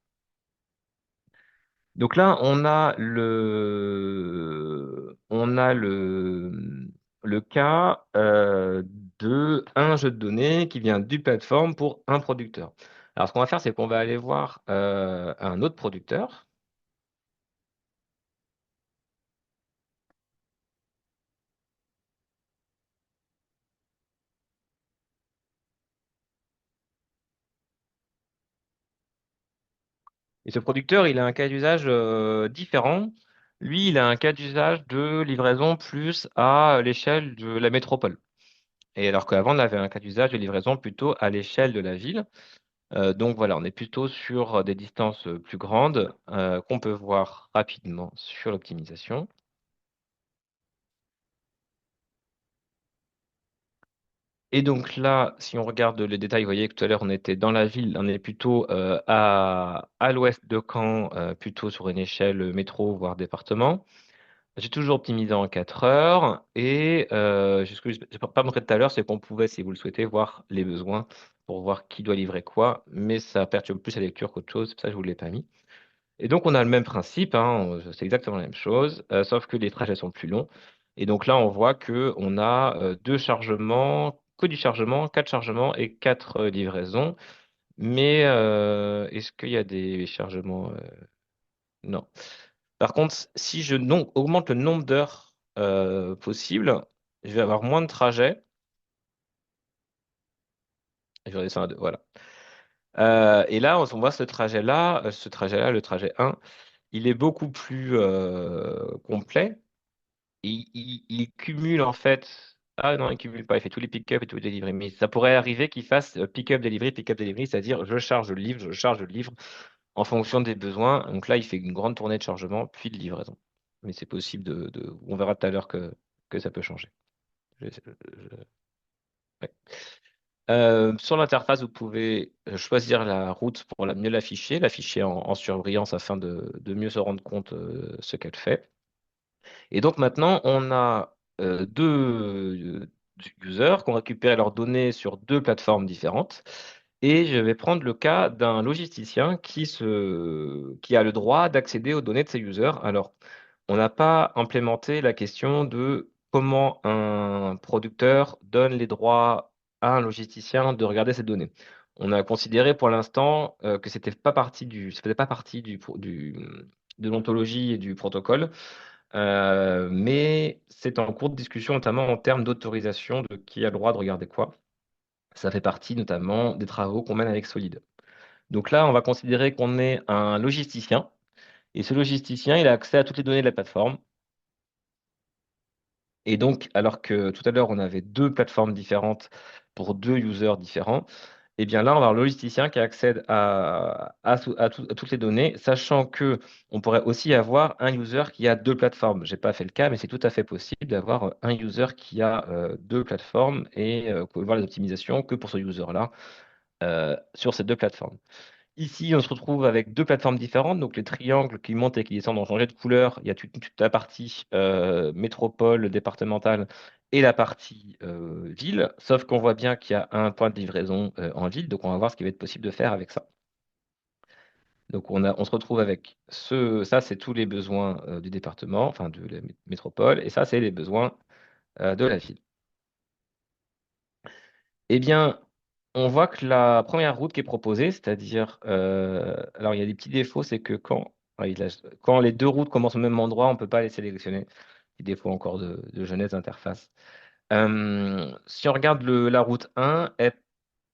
Donc là, on a le cas de un jeu de données qui vient du plateforme pour un producteur. Alors, ce qu'on va faire, c'est qu'on va aller voir un autre producteur. Et ce producteur, il a un cas d'usage différent. Lui, il a un cas d'usage de livraison plus à l'échelle de la métropole. Et alors qu'avant, on avait un cas d'usage de livraison plutôt à l'échelle de la ville. Donc voilà, on est plutôt sur des distances plus grandes qu'on peut voir rapidement sur l'optimisation. Et donc là, si on regarde les détails, vous voyez que tout à l'heure, on était dans la ville, on est plutôt à l'ouest de Caen, plutôt sur une échelle métro, voire département. J'ai toujours optimisé en 4 heures et ce que je n'ai pas montré tout à l'heure, c'est qu'on pouvait, si vous le souhaitez, voir les besoins pour voir qui doit livrer quoi, mais ça perturbe plus la lecture qu'autre chose, c'est pour ça que je ne vous l'ai pas mis. Et donc, on a le même principe, hein, c'est exactement la même chose, sauf que les trajets sont plus longs. Et donc là, on voit qu'on a deux chargements, que du chargement, quatre chargements et quatre livraisons. Mais est-ce qu'il y a des chargements? Non. Par contre, si je augmente le nombre d'heures possibles, je vais avoir moins de trajets. Je vais redescendre à 2, voilà. Et là, on voit ce trajet-là, le trajet 1, il est beaucoup plus complet. Il cumule en fait. Ah non, il cumule pas. Il fait tous les pick-up et tous les delivery. Mais ça pourrait arriver qu'il fasse pick-up, delivery, c'est-à-dire je charge, je livre, je charge, je livre en fonction des besoins. Donc là, il fait une grande tournée de chargement puis de livraison. Mais c'est possible on verra tout à l'heure que ça peut changer. Ouais. Sur l'interface, vous pouvez choisir la route pour mieux l'afficher en surbrillance afin de mieux se rendre compte ce qu'elle fait. Et donc maintenant, on a deux users qui ont récupéré leurs données sur deux plateformes différentes. Et je vais prendre le cas d'un logisticien qui a le droit d'accéder aux données de ces users. Alors, on n'a pas implémenté la question de comment un producteur donne les droits à un logisticien de regarder ces données. On a considéré pour l'instant que ça faisait pas partie de l'ontologie et du protocole. Mais c'est en cours de discussion, notamment en termes d'autorisation de qui a le droit de regarder quoi. Ça fait partie notamment des travaux qu'on mène avec Solid. Donc là, on va considérer qu'on est un logisticien. Et ce logisticien, il a accès à toutes les données de la plateforme. Et donc, alors que tout à l'heure, on avait deux plateformes différentes pour deux users différents, eh bien là, on va avoir le logisticien qui accède à toutes les données, sachant que on pourrait aussi avoir un user qui a deux plateformes. Je n'ai pas fait le cas, mais c'est tout à fait possible d'avoir un user qui a deux plateformes et vous pouvez voir les optimisations que pour ce user-là sur ces deux plateformes. Ici, on se retrouve avec deux plateformes différentes. Donc, les triangles qui montent et qui descendent ont changé de couleur. Il y a toute la partie métropole, départementale et la partie ville. Sauf qu'on voit bien qu'il y a un point de livraison en ville. Donc, on va voir ce qui va être possible de faire avec ça. Donc, on se retrouve avec ça, c'est tous les besoins du département, enfin de la métropole. Et ça, c'est les besoins de la ville. Eh bien, on voit que la première route qui est proposée, c'est-à-dire, alors il y a des petits défauts, c'est que quand les deux routes commencent au même endroit, on ne peut pas les sélectionner. Des défauts encore de jeunesse d'interface. Si on regarde la route 1, elle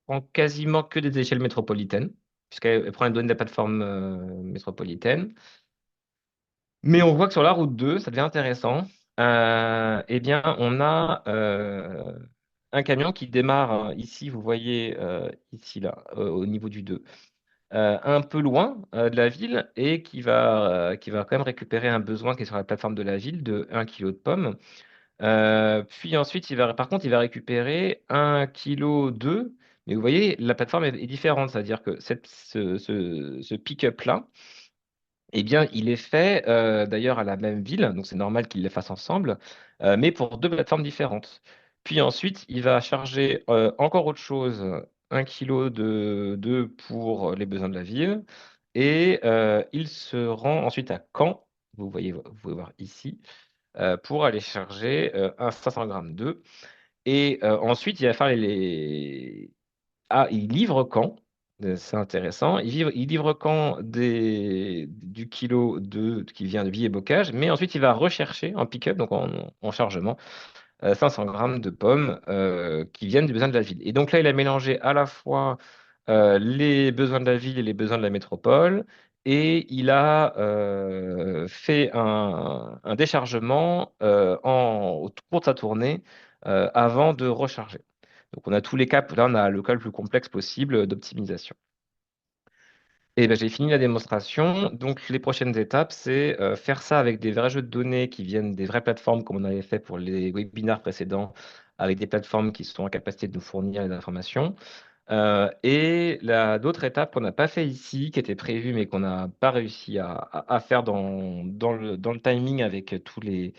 prend quasiment que des échelles métropolitaines, puisqu'elle prend les données de la plateforme métropolitaine. Mais on voit que sur la route 2, ça devient intéressant. Eh bien, on a un camion qui démarre ici, vous voyez, ici, là, au niveau du 2, un peu loin de la ville et qui va quand même récupérer un besoin qui est sur la plateforme de la ville de 1 kilo de pommes. Puis ensuite, par contre, il va récupérer 1 kilo d'œufs. Mais vous voyez, la plateforme est différente, c'est-à-dire que ce pick-up-là, eh bien, il est fait d'ailleurs à la même ville, donc c'est normal qu'ils les fassent ensemble, mais pour deux plateformes différentes. Puis ensuite, il va charger encore autre chose, 1 kilo d'œufs pour les besoins de la ville, et il se rend ensuite à Caen, vous pouvez voir ici, pour aller charger un 500 grammes d'œufs. Et ensuite, il va faire Ah, il livre quand? C'est intéressant. Il livre quand du kilo qui vient de billet bocage, mais ensuite il va rechercher en pick-up, donc en chargement, 500 grammes de pommes qui viennent du besoin de la ville. Et donc là, il a mélangé à la fois les besoins de la ville et les besoins de la métropole, et il a fait un déchargement au cours de sa tournée avant de recharger. Donc on a tous les cas, là on a le cas le plus complexe possible d'optimisation. Et ben, j'ai fini la démonstration. Donc, les prochaines étapes, c'est faire ça avec des vrais jeux de données qui viennent des vraies plateformes, comme on avait fait pour les webinaires précédents, avec des plateformes qui sont en capacité de nous fournir les informations. D'autres étapes qu'on n'a pas fait ici, qui étaient prévues, mais qu'on n'a pas réussi à faire dans le timing avec tous les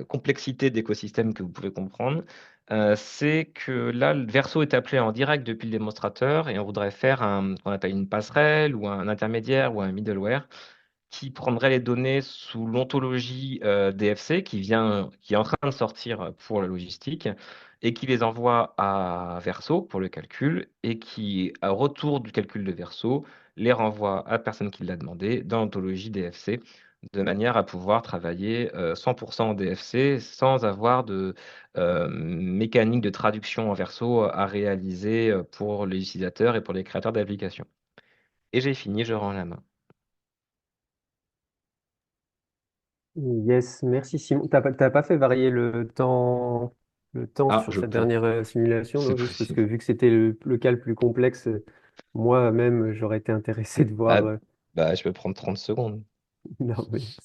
complexité d'écosystème que vous pouvez comprendre, c'est que là, le Verso est appelé en direct depuis le démonstrateur et on voudrait faire qu'on appelle une passerelle ou un intermédiaire ou un middleware qui prendrait les données sous l'ontologie DFC qui est en train de sortir pour la logistique et qui les envoie à Verso pour le calcul et qui, à retour du calcul de Verso, les renvoie à la personne qui l'a demandé dans l'ontologie DFC de manière à pouvoir travailler 100% en DFC sans avoir de mécanique de traduction en Verso à réaliser pour les utilisateurs et pour les créateurs d'applications. Et j'ai fini, je rends la main. Yes, merci Simon. T'as pas fait varier le temps Ah, sur je cette peux. dernière simulation, C'est non? Juste parce possible. que vu que c'était le cas le plus complexe, moi-même, j'aurais été intéressé de voir. Ah, bah, je peux prendre 30 secondes. Non, mais si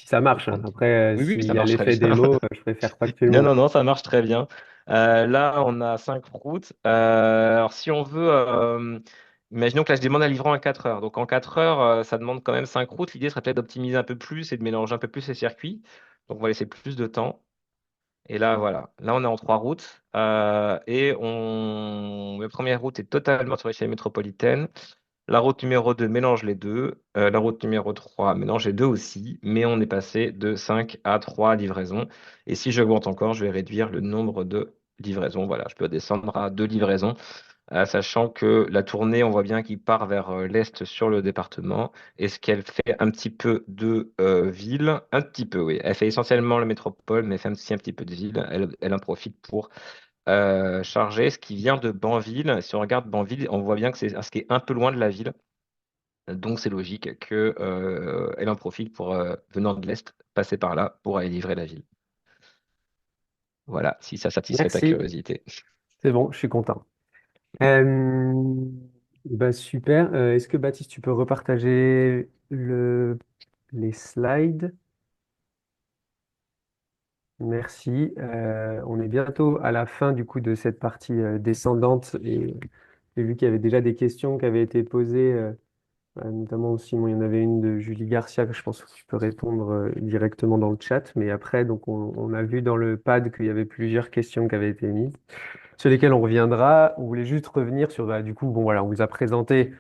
ça Je peux marche, hein. prendre... Après, Oui, oui, s'il ça y a marche très l'effet bien. démo, je préfère pas que tout le Non, monde. non, non, ça marche très bien. Là, on a 5 routes. Alors, si on veut, imaginons que là, je demande un livrant à 4 heures. Donc, en 4 heures, ça demande quand même 5 routes. L'idée serait peut-être d'optimiser un peu plus et de mélanger un peu plus les circuits. Donc, on va laisser plus de temps. Et là, voilà. Là, on est en 3 routes. La première route est totalement sur l'échelle métropolitaine. La route numéro 2 mélange les deux. La route numéro 3 mélange les deux aussi. Mais on est passé de 5 à 3 livraisons. Et si j'augmente encore, je vais réduire le nombre de livraisons. Voilà, je peux descendre à 2 livraisons. Sachant que la tournée, on voit bien qu'il part vers l'est sur le département. Et ce qu'elle fait un petit peu de ville, un petit peu, oui. Elle fait essentiellement la métropole, mais elle fait aussi un petit peu de ville. Elle en profite pour charger ce qui vient de Banville. Si on regarde Banville, on voit bien que c'est ce qui est un peu loin de la ville. Donc c'est logique que elle en profite pour, venant de l'Est, passer par là pour aller livrer la ville. Voilà, si ça satisfait ta Merci, curiosité. c'est bon, je suis content. Euh, Bah super. Est-ce que Baptiste, tu peux repartager les slides? Merci. On est bientôt à la fin du coup de cette partie descendante et j'ai vu qu'il y avait déjà des questions qui avaient été posées, notamment aussi, il y en avait une de Julie Garcia que je pense que tu peux répondre directement dans le chat. Mais après, donc on a vu dans le pad qu'il y avait plusieurs questions qui avaient été mises, sur lesquelles on reviendra. On voulait juste revenir sur, bah, du coup, bon voilà, on vous a présenté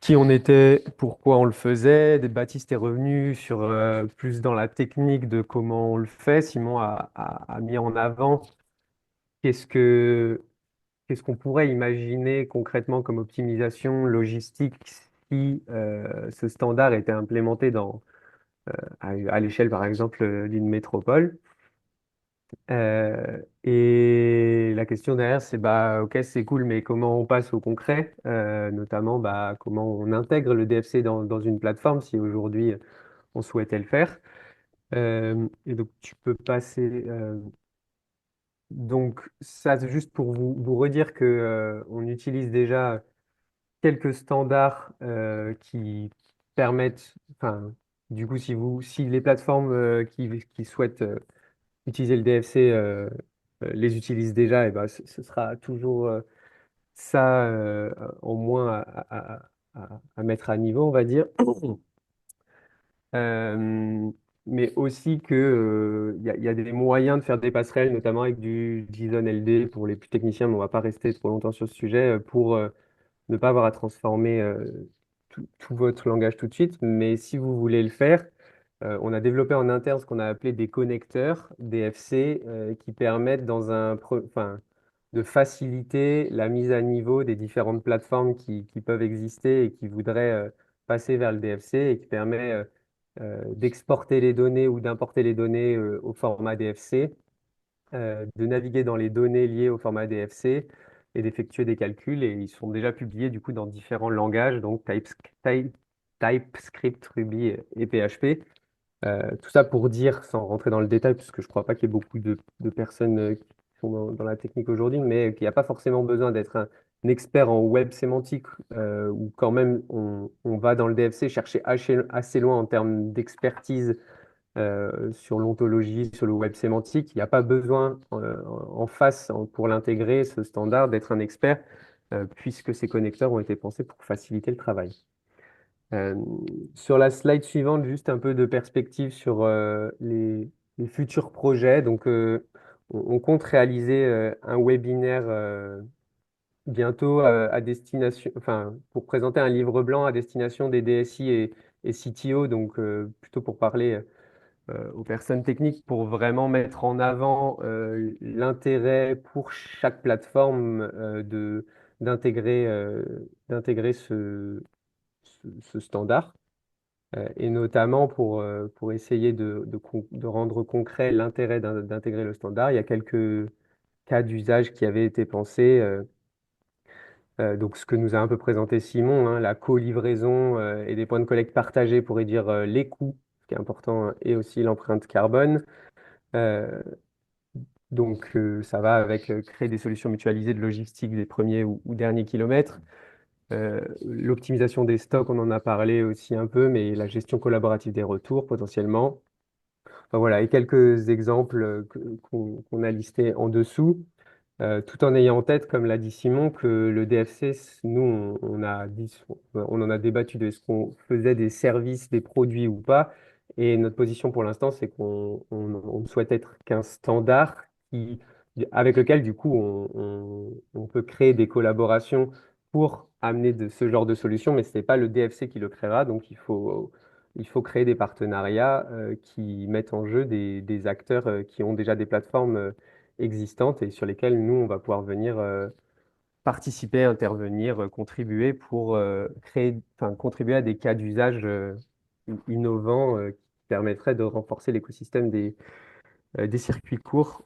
qui on était, pourquoi on le faisait. Baptiste est revenu sur plus dans la technique de comment on le fait. Simon a mis en avant qu'est-ce que qu'est-ce qu'on pourrait imaginer concrètement comme optimisation logistique si ce standard était implémenté à l'échelle par exemple d'une métropole. Et la question derrière, c'est bah ok, c'est cool, mais comment on passe au concret, notamment bah comment on intègre le DFC dans une plateforme si aujourd'hui on souhaitait le faire. Et donc, tu peux passer. Donc, ça, c'est juste pour vous redire que, on utilise déjà quelques standards qui permettent, enfin, du coup, si les plateformes qui souhaitent utiliser le DFC les utilisent déjà, et ben, ce sera toujours ça en moins à mettre à niveau, on va dire. Euh, mais aussi que, il y a des moyens de faire des passerelles, notamment avec du JSON LD pour les plus techniciens, mais on va pas rester trop longtemps sur ce sujet, pour ne pas avoir à transformer tout votre langage tout de suite. Mais si vous voulez le faire, on a développé en interne ce qu'on a appelé des connecteurs DFC qui permettent enfin, de faciliter la mise à niveau des différentes plateformes qui peuvent exister et qui voudraient passer vers le DFC et qui permet d'exporter les données ou d'importer les données au format DFC, de naviguer dans les données liées au format DFC et d'effectuer des calculs. Et ils sont déjà publiés du coup dans différents langages, donc TypeScript, Ruby et PHP. Tout ça pour dire, sans rentrer dans le détail, puisque je ne crois pas qu'il y ait beaucoup de personnes qui sont dans la technique aujourd'hui, mais qu'il n'y a pas forcément besoin d'être un expert en web sémantique, ou quand même on va dans le DFC chercher assez loin en termes d'expertise sur l'ontologie, sur le web sémantique. Il n'y a pas besoin en face, pour l'intégrer, ce standard, d'être un expert, puisque ces connecteurs ont été pensés pour faciliter le travail. Euh, Sur la slide suivante, juste un peu de perspective sur les futurs projets. Donc, on compte réaliser un webinaire bientôt à destination, enfin, pour présenter un livre blanc à destination des DSI et CTO, donc plutôt pour parler aux personnes techniques, pour vraiment mettre en avant l'intérêt pour chaque plateforme d'intégrer ce standard. Et notamment pour essayer de rendre concret l'intérêt d'intégrer le standard. Il y a quelques cas d'usage qui avaient été pensés. Donc, ce que nous a un peu présenté Simon, hein, la co-livraison et des points de collecte partagés pour réduire les coûts, ce qui est important, et aussi l'empreinte carbone. Euh, donc, ça va avec créer des solutions mutualisées de logistique des premiers ou derniers kilomètres. L'optimisation des stocks, on en a parlé aussi un peu, mais la gestion collaborative des retours potentiellement. Enfin, voilà, et quelques exemples qu'on a listés en dessous, tout en ayant en tête, comme l'a dit Simon, que le DFC, nous, on en a débattu de ce qu'on faisait des services, des produits ou pas. Et notre position pour l'instant, c'est qu'on ne souhaite être qu'un standard avec lequel, du coup, on peut créer des collaborations pour amener ce genre de solution, mais ce n'est pas le DFC qui le créera. Donc, il faut créer des partenariats qui mettent en jeu des acteurs qui ont déjà des plateformes existantes et sur lesquelles nous, on va pouvoir venir participer, intervenir, contribuer pour contribuer à des cas d'usage innovants qui permettraient de renforcer l'écosystème des circuits courts.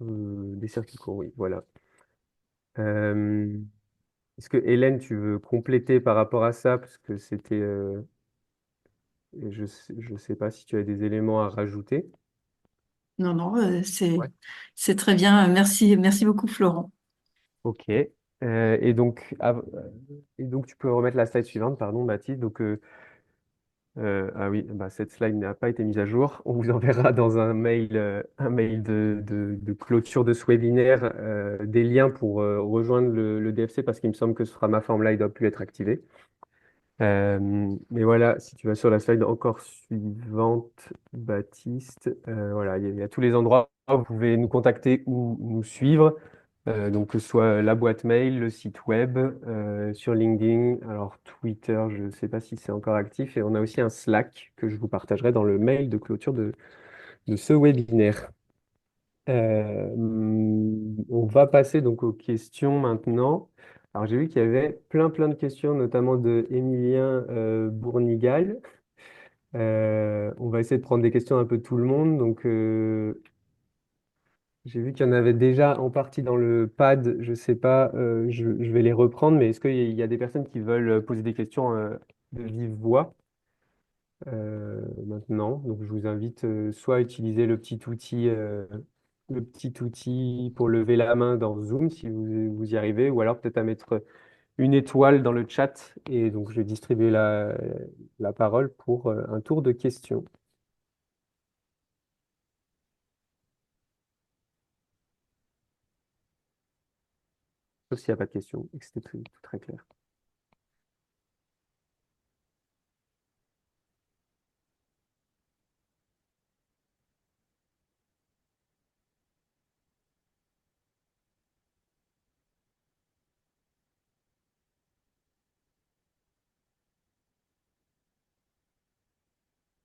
Des circuits courts, oui, voilà. Euh, Est-ce que Hélène, tu veux compléter par rapport à ça? Parce que je sais pas si tu as des éléments à rajouter. Non, non, Ouais. c'est très bien. Merci beaucoup, Florent. Ok. Et donc, tu peux remettre la slide suivante, pardon, Baptiste. Donc, ah oui, bah, cette slide n'a pas été mise à jour. On vous enverra dans un mail de clôture de ce webinaire des liens pour rejoindre le DFC parce qu'il me semble que ce format-là, il ne doit plus être activé. Mais voilà, si tu vas sur la slide encore suivante, Baptiste, voilà, il y a tous les endroits où vous pouvez nous contacter ou nous suivre. Donc, que ce soit la boîte mail, le site web, sur LinkedIn, alors Twitter, je ne sais pas si c'est encore actif, et on a aussi un Slack que je vous partagerai dans le mail de clôture de ce webinaire. On va passer donc aux questions maintenant. Alors, j'ai vu qu'il y avait plein de questions, notamment de Émilien Bournigal. On va essayer de prendre des questions un peu de tout le monde. Donc, j'ai vu qu'il y en avait déjà en partie dans le pad. Je sais pas, je vais les reprendre, mais est-ce qu'il y a des personnes qui veulent poser des questions de vive voix? maintenant. Donc, je vous invite soit à utiliser le petit outil pour lever la main dans Zoom si vous y arrivez, ou alors peut-être à mettre une étoile dans le chat. Et donc, je vais distribuer la parole pour un tour de questions. Sauf s'il n'y a pas de questions et que c'était tout très clair.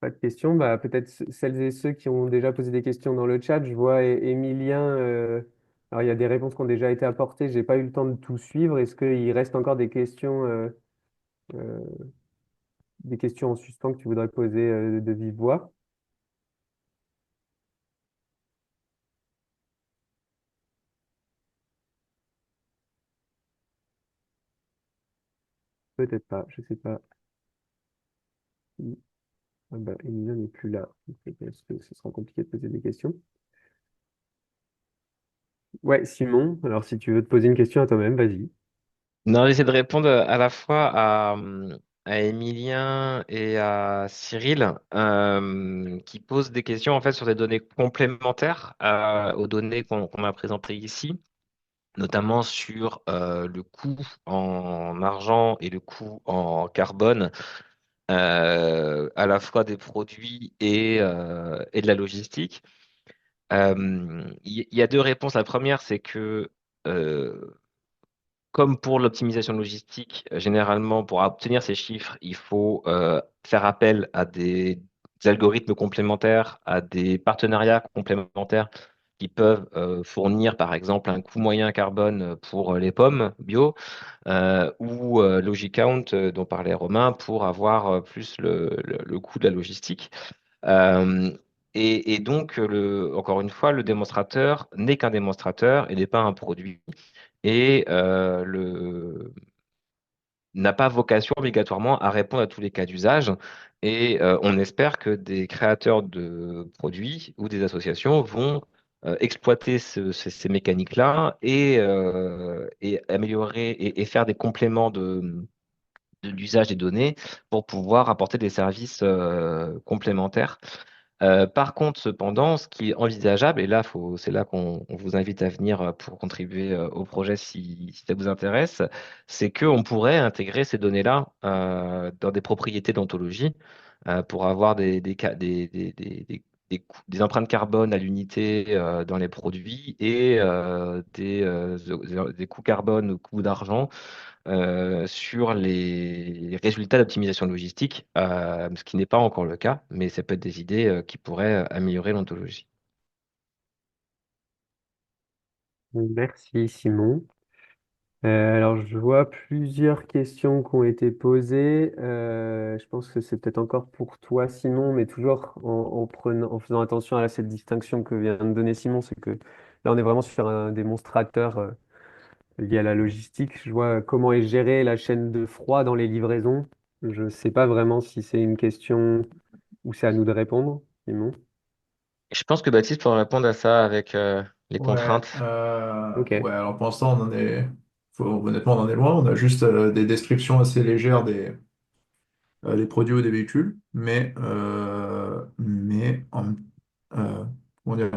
Pas de questions, bah, peut-être celles et ceux qui ont déjà posé des questions dans le chat. Je vois Émilien, alors il y a des réponses qui ont déjà été apportées, j'ai pas eu le temps de tout suivre. Est-ce qu'il reste encore euh, des questions en suspens que tu voudrais poser de vive voix? Peut-être pas, je sais pas. Ah bah, Émilien n'est plus là. Donc, est-ce que ce sera compliqué de poser des questions? Ouais, Simon, alors si tu veux te poser une question à toi-même, vas-y. Non, j'essaie de répondre à la fois à Emilien et à Cyril qui posent des questions en fait sur des données complémentaires aux données qu'on a présentées ici, notamment sur le coût en argent et le coût en carbone, à la fois des produits et de la logistique. Il y a deux réponses. La première, c'est que euh, comme pour l'optimisation logistique, généralement, pour obtenir ces chiffres, il faut faire appel à des algorithmes complémentaires, à des partenariats complémentaires qui peuvent fournir, par exemple, un coût moyen carbone pour les pommes bio ou Logicount, dont parlait Romain, pour avoir plus le coût de la logistique. Euh, et donc, encore une fois, le démonstrateur n'est qu'un démonstrateur et n'est pas un produit et n'a pas vocation obligatoirement à répondre à tous les cas d'usage. Et on espère que des créateurs de produits ou des associations vont exploiter ces mécaniques-là et améliorer et faire des compléments de l'usage des données pour pouvoir apporter des services complémentaires. Par contre, cependant, ce qui est envisageable, et là, c'est là qu'on vous invite à venir pour contribuer au projet si ça vous intéresse, c'est qu'on pourrait intégrer ces données-là dans des propriétés d'ontologie pour avoir des empreintes carbone à l'unité dans les produits et des coûts carbone ou coûts d'argent sur les résultats d'optimisation logistique, ce qui n'est pas encore le cas, mais ça peut être des idées qui pourraient améliorer l'ontologie. Merci, Simon. Alors, je vois plusieurs questions qui ont été posées. Je pense que c'est peut-être encore pour toi, Simon, mais toujours en faisant attention à cette distinction que vient de donner Simon, c'est que là, on est vraiment sur un démonstrateur lié à la logistique. Je vois comment est gérée la chaîne de froid dans les livraisons. Je ne sais pas vraiment si c'est une question où c'est à nous de répondre, Simon. Je pense que Baptiste pourra répondre à ça avec les Ouais, contraintes. Ok. ouais, alors pour l'instant, honnêtement, on en est loin. On a juste des descriptions assez légères des produits ou des véhicules, mais euh, comment dire?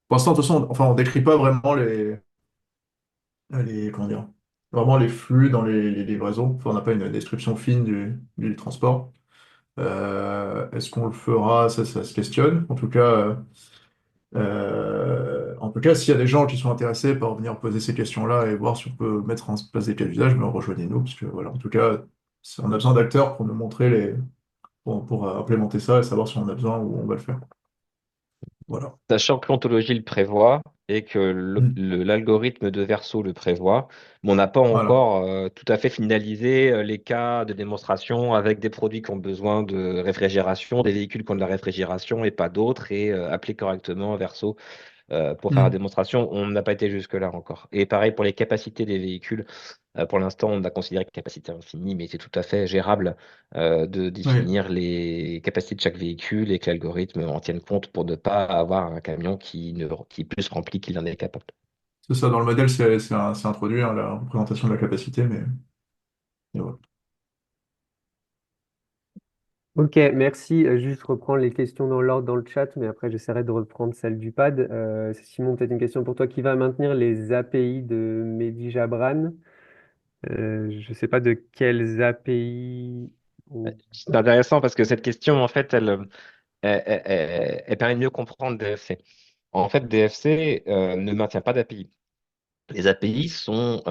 Pour l'instant, de toute façon, enfin, on décrit pas vraiment comment dire, vraiment les flux dans les livraisons. Enfin, on n'a pas une description fine du transport. Est-ce qu'on le fera? Ça se questionne. En tout cas, s'il y a des gens qui sont intéressés par venir poser ces questions-là et voir si on peut mettre en place des cas d'usage, mais rejoignez-nous, parce que voilà, en tout cas, on a besoin d'acteurs pour nous montrer pour implémenter ça et savoir si on en a besoin ou on va le faire. Voilà. Sachant que l'ontologie le prévoit et que Mm. l'algorithme de Verso le prévoit, mais on n'a pas Voilà. encore tout à fait finalisé les cas de démonstration avec des produits qui ont besoin de réfrigération, des véhicules qui ont de la réfrigération et pas d'autres, et appliquer correctement Verso pour faire la Mm. démonstration. On n'a pas été jusque-là encore. Et pareil pour les capacités des véhicules. Pour l'instant, on a considéré capacité infinie, mais c'est tout à fait gérable de Oui, définir les capacités de chaque véhicule et que l'algorithme en tienne compte pour ne pas avoir un camion qui est plus rempli qu'il en est capable. c'est ça. Dans le modèle, c'est introduit, hein, la représentation de la capacité, mais voilà. Ok, merci. Juste reprendre les questions dans l'ordre dans le chat, mais après j'essaierai de reprendre celle du pad. Simon, peut-être une question pour toi. Qui va maintenir les API de Mehdi Jabran? Je ne sais pas de quelles API on... C'est intéressant parce que cette question, en fait, elle permet de mieux comprendre DFC. En fait, DFC ne maintient pas d'API. Les API sont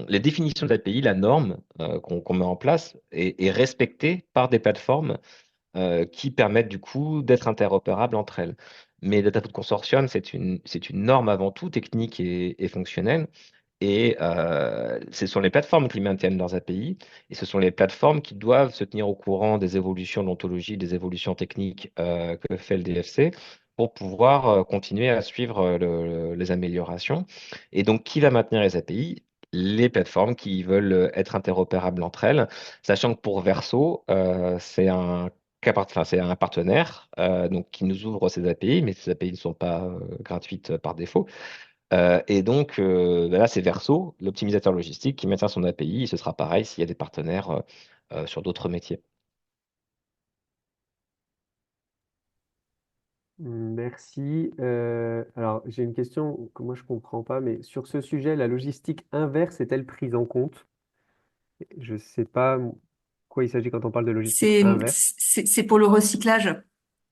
les définitions d'API, la norme qu'on met en place est respectée par des plateformes qui permettent du coup d'être interopérables entre elles. Mais DataFood Consortium, c'est une norme avant tout technique et fonctionnelle. Et ce sont les plateformes qui maintiennent leurs API et ce sont les plateformes qui doivent se tenir au courant des évolutions de l'ontologie, des évolutions techniques que fait le DFC pour pouvoir continuer à suivre les améliorations. Et donc, qui va maintenir les API? Les plateformes qui veulent être interopérables entre elles, sachant que pour Verso, c'est un partenaire donc, qui nous ouvre ses API, mais ces API ne sont pas gratuites par défaut. Et donc, bah là, c'est Verso, l'optimisateur logistique, qui maintient son API. Et ce sera pareil s'il y a des partenaires sur d'autres métiers. Merci. Alors, j'ai une question que moi je comprends pas, mais sur ce sujet, la logistique inverse est-elle prise en compte? Je sais pas quoi il s'agit quand on parle de logistique C'est, inverse. c'est pour le recyclage.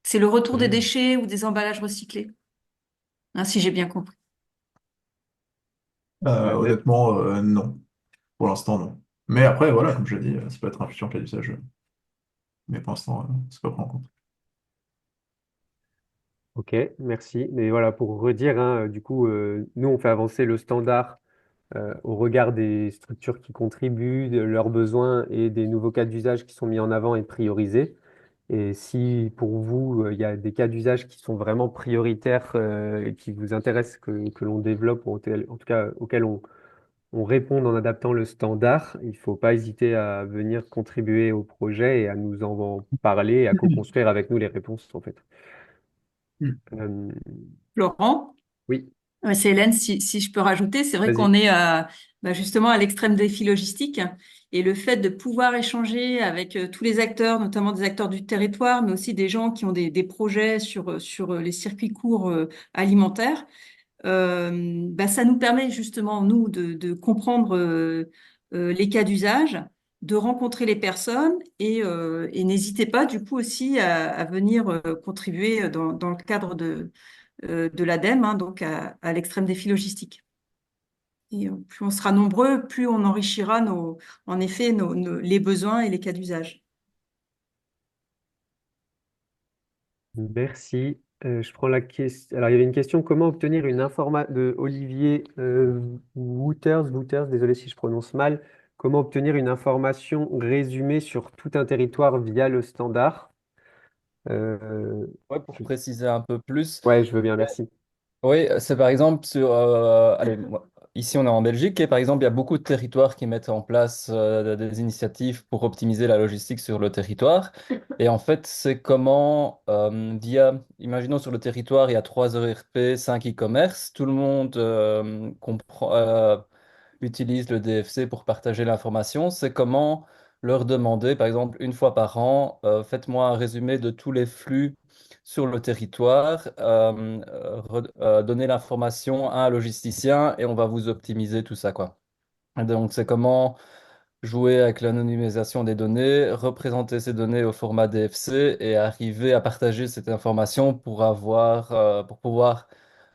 C'est le retour des Hmm. déchets ou des emballages recyclés, hein, si j'ai bien compris. Honnêtement, non. Pour l'instant, non. Mais après, voilà, comme je l'ai dit, ça peut être un futur cas d'usage. Mais pour l'instant, c'est pas pris en compte. Ok, merci. Mais voilà, pour redire, hein, du coup, nous, on fait avancer le standard au regard des structures qui contribuent, de leurs besoins et des nouveaux cas d'usage qui sont mis en avant et priorisés. Et si pour vous, il y a des cas d'usage qui sont vraiment prioritaires et qui vous intéressent que l'on développe, ou en tout cas auxquels on répond en adaptant le standard, il ne faut pas hésiter à venir contribuer au projet et à nous en parler et à co-construire avec nous les réponses, en fait. Mm. Euh, Florent? oui, Ouais, c'est Hélène, si je peux rajouter, c'est vrai qu'on vas-y. est justement à l'extrême défi logistique et le fait de pouvoir échanger avec tous les acteurs, notamment des acteurs du territoire, mais aussi des gens qui ont des projets sur les circuits courts alimentaires, ça nous permet justement, nous, de comprendre les cas d'usage, de rencontrer les personnes et n'hésitez pas du coup aussi à venir contribuer dans le cadre de l'ADEME, hein, donc à l'extrême défi logistique. Et plus on sera nombreux, plus on enrichira en effet les besoins et les cas d'usage. Merci. Je prends la question. Alors, il y avait une question, comment obtenir une information de Olivier Wouters, désolé si je prononce mal. Comment obtenir une information résumée sur tout un territoire via le standard? Euh, Ouais, pour je- préciser un peu plus, Ouais, je veux bien, merci. oui, c'est par exemple sur, allez, ici on est en Belgique et par exemple il y a beaucoup de territoires qui mettent en place des initiatives pour optimiser la logistique sur le territoire. Et en fait, c'est comment imaginons sur le territoire il y a 3 ERP, 5 e-commerce, tout le monde utilise le DFC pour partager l'information. C'est comment leur demander, par exemple, une fois par an, faites-moi un résumé de tous les flux sur le territoire, donner l'information à un logisticien et on va vous optimiser tout ça, quoi. Et donc, c'est comment jouer avec l'anonymisation des données, représenter ces données au format DFC et arriver à partager cette information pour pouvoir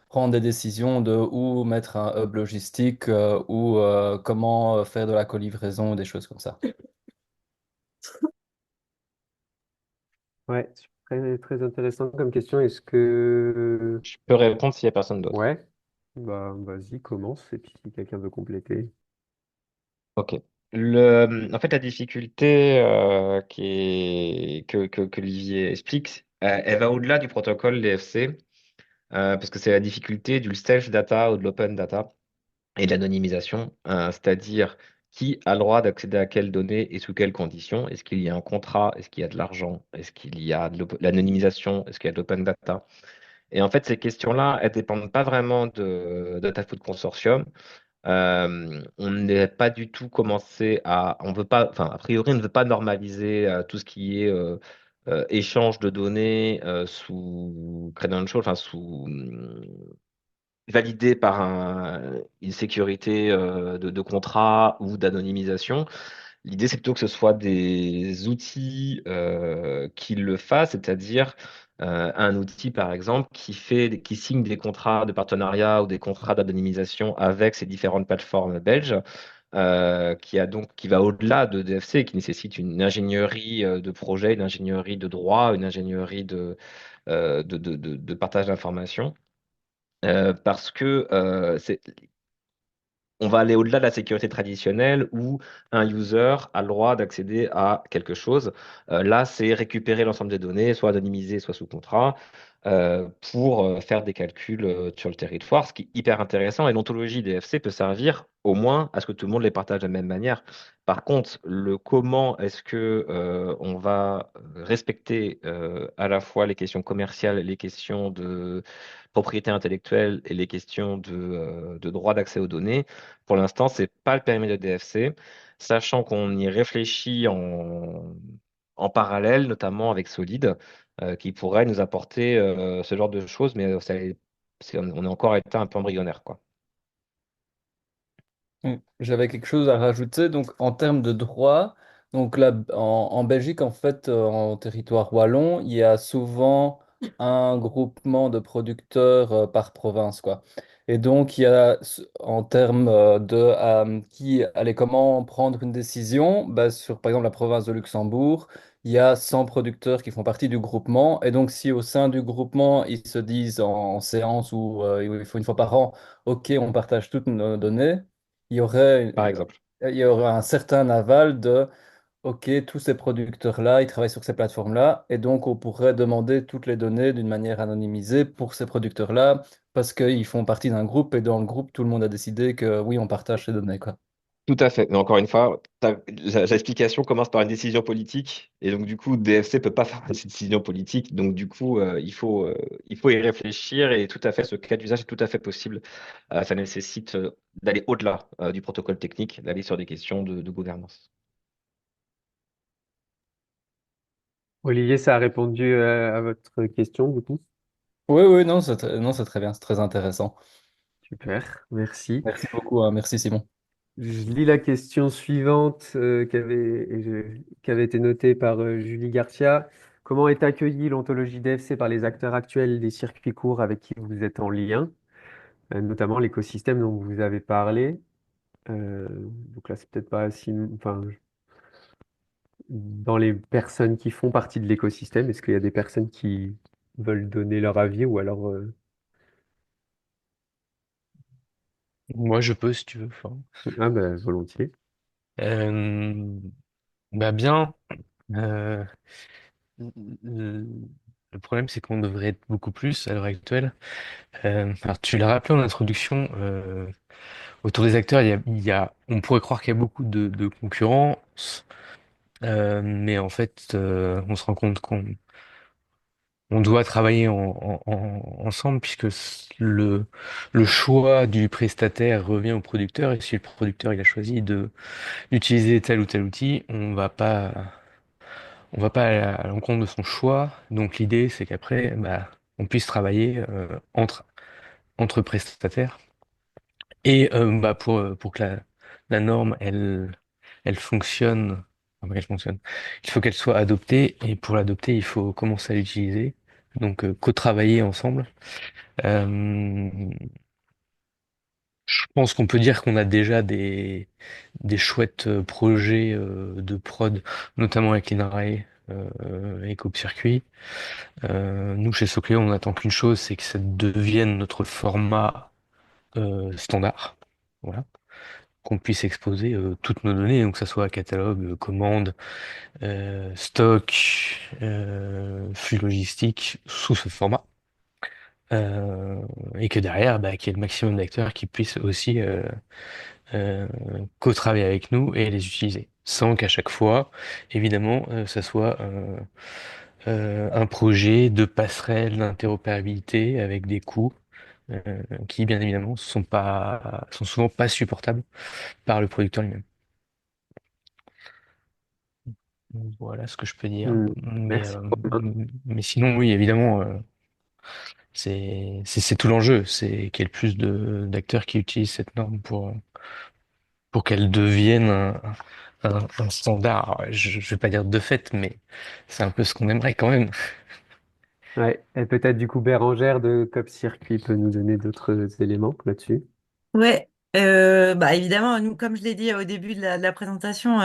prendre des décisions de où mettre un hub logistique ou comment faire de la colivraison, des choses comme ça. Ouais, très, très intéressant comme question. Est-ce que... Je peux répondre s'il n'y a personne d'autre. Ouais, bah, vas-y, commence. Et puis si quelqu'un veut compléter. OK. En fait, la difficulté que Olivier explique, elle va au-delà du protocole DFC, parce que c'est la difficulté du self-data ou de l'open data. et de l'anonymisation, c'est-à-dire qui a le droit d'accéder à quelles données et sous quelles conditions. Est-ce qu'il y a un contrat? Est-ce qu'il y a de l'argent? Est-ce qu'il y a de l'anonymisation? Est-ce qu'il y a de l'open data? Et en fait, ces questions-là, elles dépendent pas vraiment de DataFood Consortium. On n'est pas du tout commencé à, on veut pas, enfin, a priori, on ne veut pas normaliser tout ce qui est échange de données sous credential, enfin sous validé par une sécurité de contrat ou d'anonymisation. L'idée, c'est plutôt que ce soit des outils qui le fassent, c'est-à-dire un outil, par exemple, qui signe des contrats de partenariat ou des contrats d'anonymisation avec ces différentes plateformes belges, qui va au-delà de DFC, qui nécessite une ingénierie de projet, une ingénierie de droit, une ingénierie de partage d'informations. Parce que on va aller au-delà de la sécurité traditionnelle où un user a le droit d'accéder à quelque chose. Là, c'est récupérer l'ensemble des données, soit anonymisées, soit sous contrat, pour faire des calculs sur le territoire, ce qui est hyper intéressant. Et l'ontologie DFC peut servir au moins à ce que tout le monde les partage de la même manière. Par contre, le comment est-ce que on va respecter à la fois les questions commerciales, les questions de propriété intellectuelle et les questions de droit d'accès aux données, pour l'instant, c'est pas le périmètre de DFC, sachant qu'on y réfléchit en parallèle, notamment avec Solid, qui pourrait nous apporter ce genre de choses, mais on est encore à l'état un peu embryonnaire, quoi. J'avais quelque chose à rajouter. Donc, en termes de droit, donc là, en Belgique, en fait, en territoire wallon, il y a souvent un groupement de producteurs par province, quoi. Et donc, il y a, en termes qui allait comment prendre une décision, bah, sur, par exemple, la province de Luxembourg, il y a 100 producteurs qui font partie du groupement. Et donc, si au sein du groupement, ils se disent en séance ou il faut une fois par an, OK, on partage toutes nos données, il y aurait, Par exemple. il y aurait un certain aval de, OK, tous ces producteurs-là, ils travaillent sur ces plateformes-là, et donc on pourrait demander toutes les données d'une manière anonymisée pour ces producteurs-là, parce qu'ils font partie d'un groupe, et dans le groupe, tout le monde a décidé que oui, on partage ces données, quoi. Tout à fait. Mais encore une fois, l'explication commence par une décision politique. Et donc, du coup, DFC peut pas faire cette décision politique. Donc, du coup, il faut y réfléchir. Et tout à fait, ce cas d'usage est tout à fait possible. Ça nécessite d'aller au-delà du protocole technique, d'aller sur des questions de gouvernance. Olivier, ça a répondu à votre question, du coup. Oui, oui, non, non, c'est très bien, c'est très intéressant. Super, merci. Merci beaucoup, hein, merci Simon. Je lis la question suivante qui avait été notée par Julie Garcia. Comment est accueillie l'ontologie DFC par les acteurs actuels des circuits courts avec qui vous êtes en lien, notamment l'écosystème dont vous avez parlé? Donc là, c'est peut-être pas si, enfin, dans les personnes qui font partie de l'écosystème, est-ce qu'il y a des personnes qui veulent donner leur avis ou alors Moi, je peux, si tu veux. Enfin, ah ben, volontiers. euh, bah bien. Euh, le le problème, c'est qu'on devrait être beaucoup plus à l'heure actuelle. Alors, tu l'as rappelé en introduction, autour des acteurs, on pourrait croire qu'il y a beaucoup de concurrence, mais en fait, on se rend compte qu'on doit travailler ensemble puisque le choix du prestataire revient au producteur et si le producteur il a choisi d'utiliser tel ou tel outil, on va pas à l'encontre de son choix. Donc l'idée c'est qu'après, bah, on puisse travailler entre prestataires et bah, pour que la norme elle fonctionne. Enfin, qu'elle fonctionne. Il faut qu'elle soit adoptée et pour l'adopter, il faut commencer à l'utiliser. Donc, co-travailler ensemble. Euh, je pense qu'on peut dire qu'on a déjà des chouettes projets de prod, notamment avec l'INRAE et Coupe Circuit. Nous, chez Socleo, on attend qu'une chose, c'est que ça devienne notre format standard. Voilà. Qu'on puisse exposer toutes nos données, donc que ça soit catalogue, commande, stock, flux logistique, sous ce format. euh, et que derrière, qu'il y ait le maximum d'acteurs qui puissent aussi euh, co-travailler avec nous et les utiliser, sans qu'à chaque fois, évidemment, ça soit un projet de passerelle d'interopérabilité avec des coûts euh, qui, bien évidemment, sont souvent pas supportables par le producteur lui-même. Voilà ce que je peux dire. Merci, Romain. Mais sinon, oui, évidemment, c'est tout l'enjeu, c'est qu'il y ait le plus d'acteurs qui utilisent cette norme pour qu'elle devienne un standard. Alors, je vais pas dire de fait, mais c'est un peu ce qu'on aimerait quand même. Ouais, et peut-être du coup Bérangère de Cop Circuit peut nous donner d'autres éléments là-dessus. Ouais, évidemment, nous, comme je l'ai dit au début de la présentation,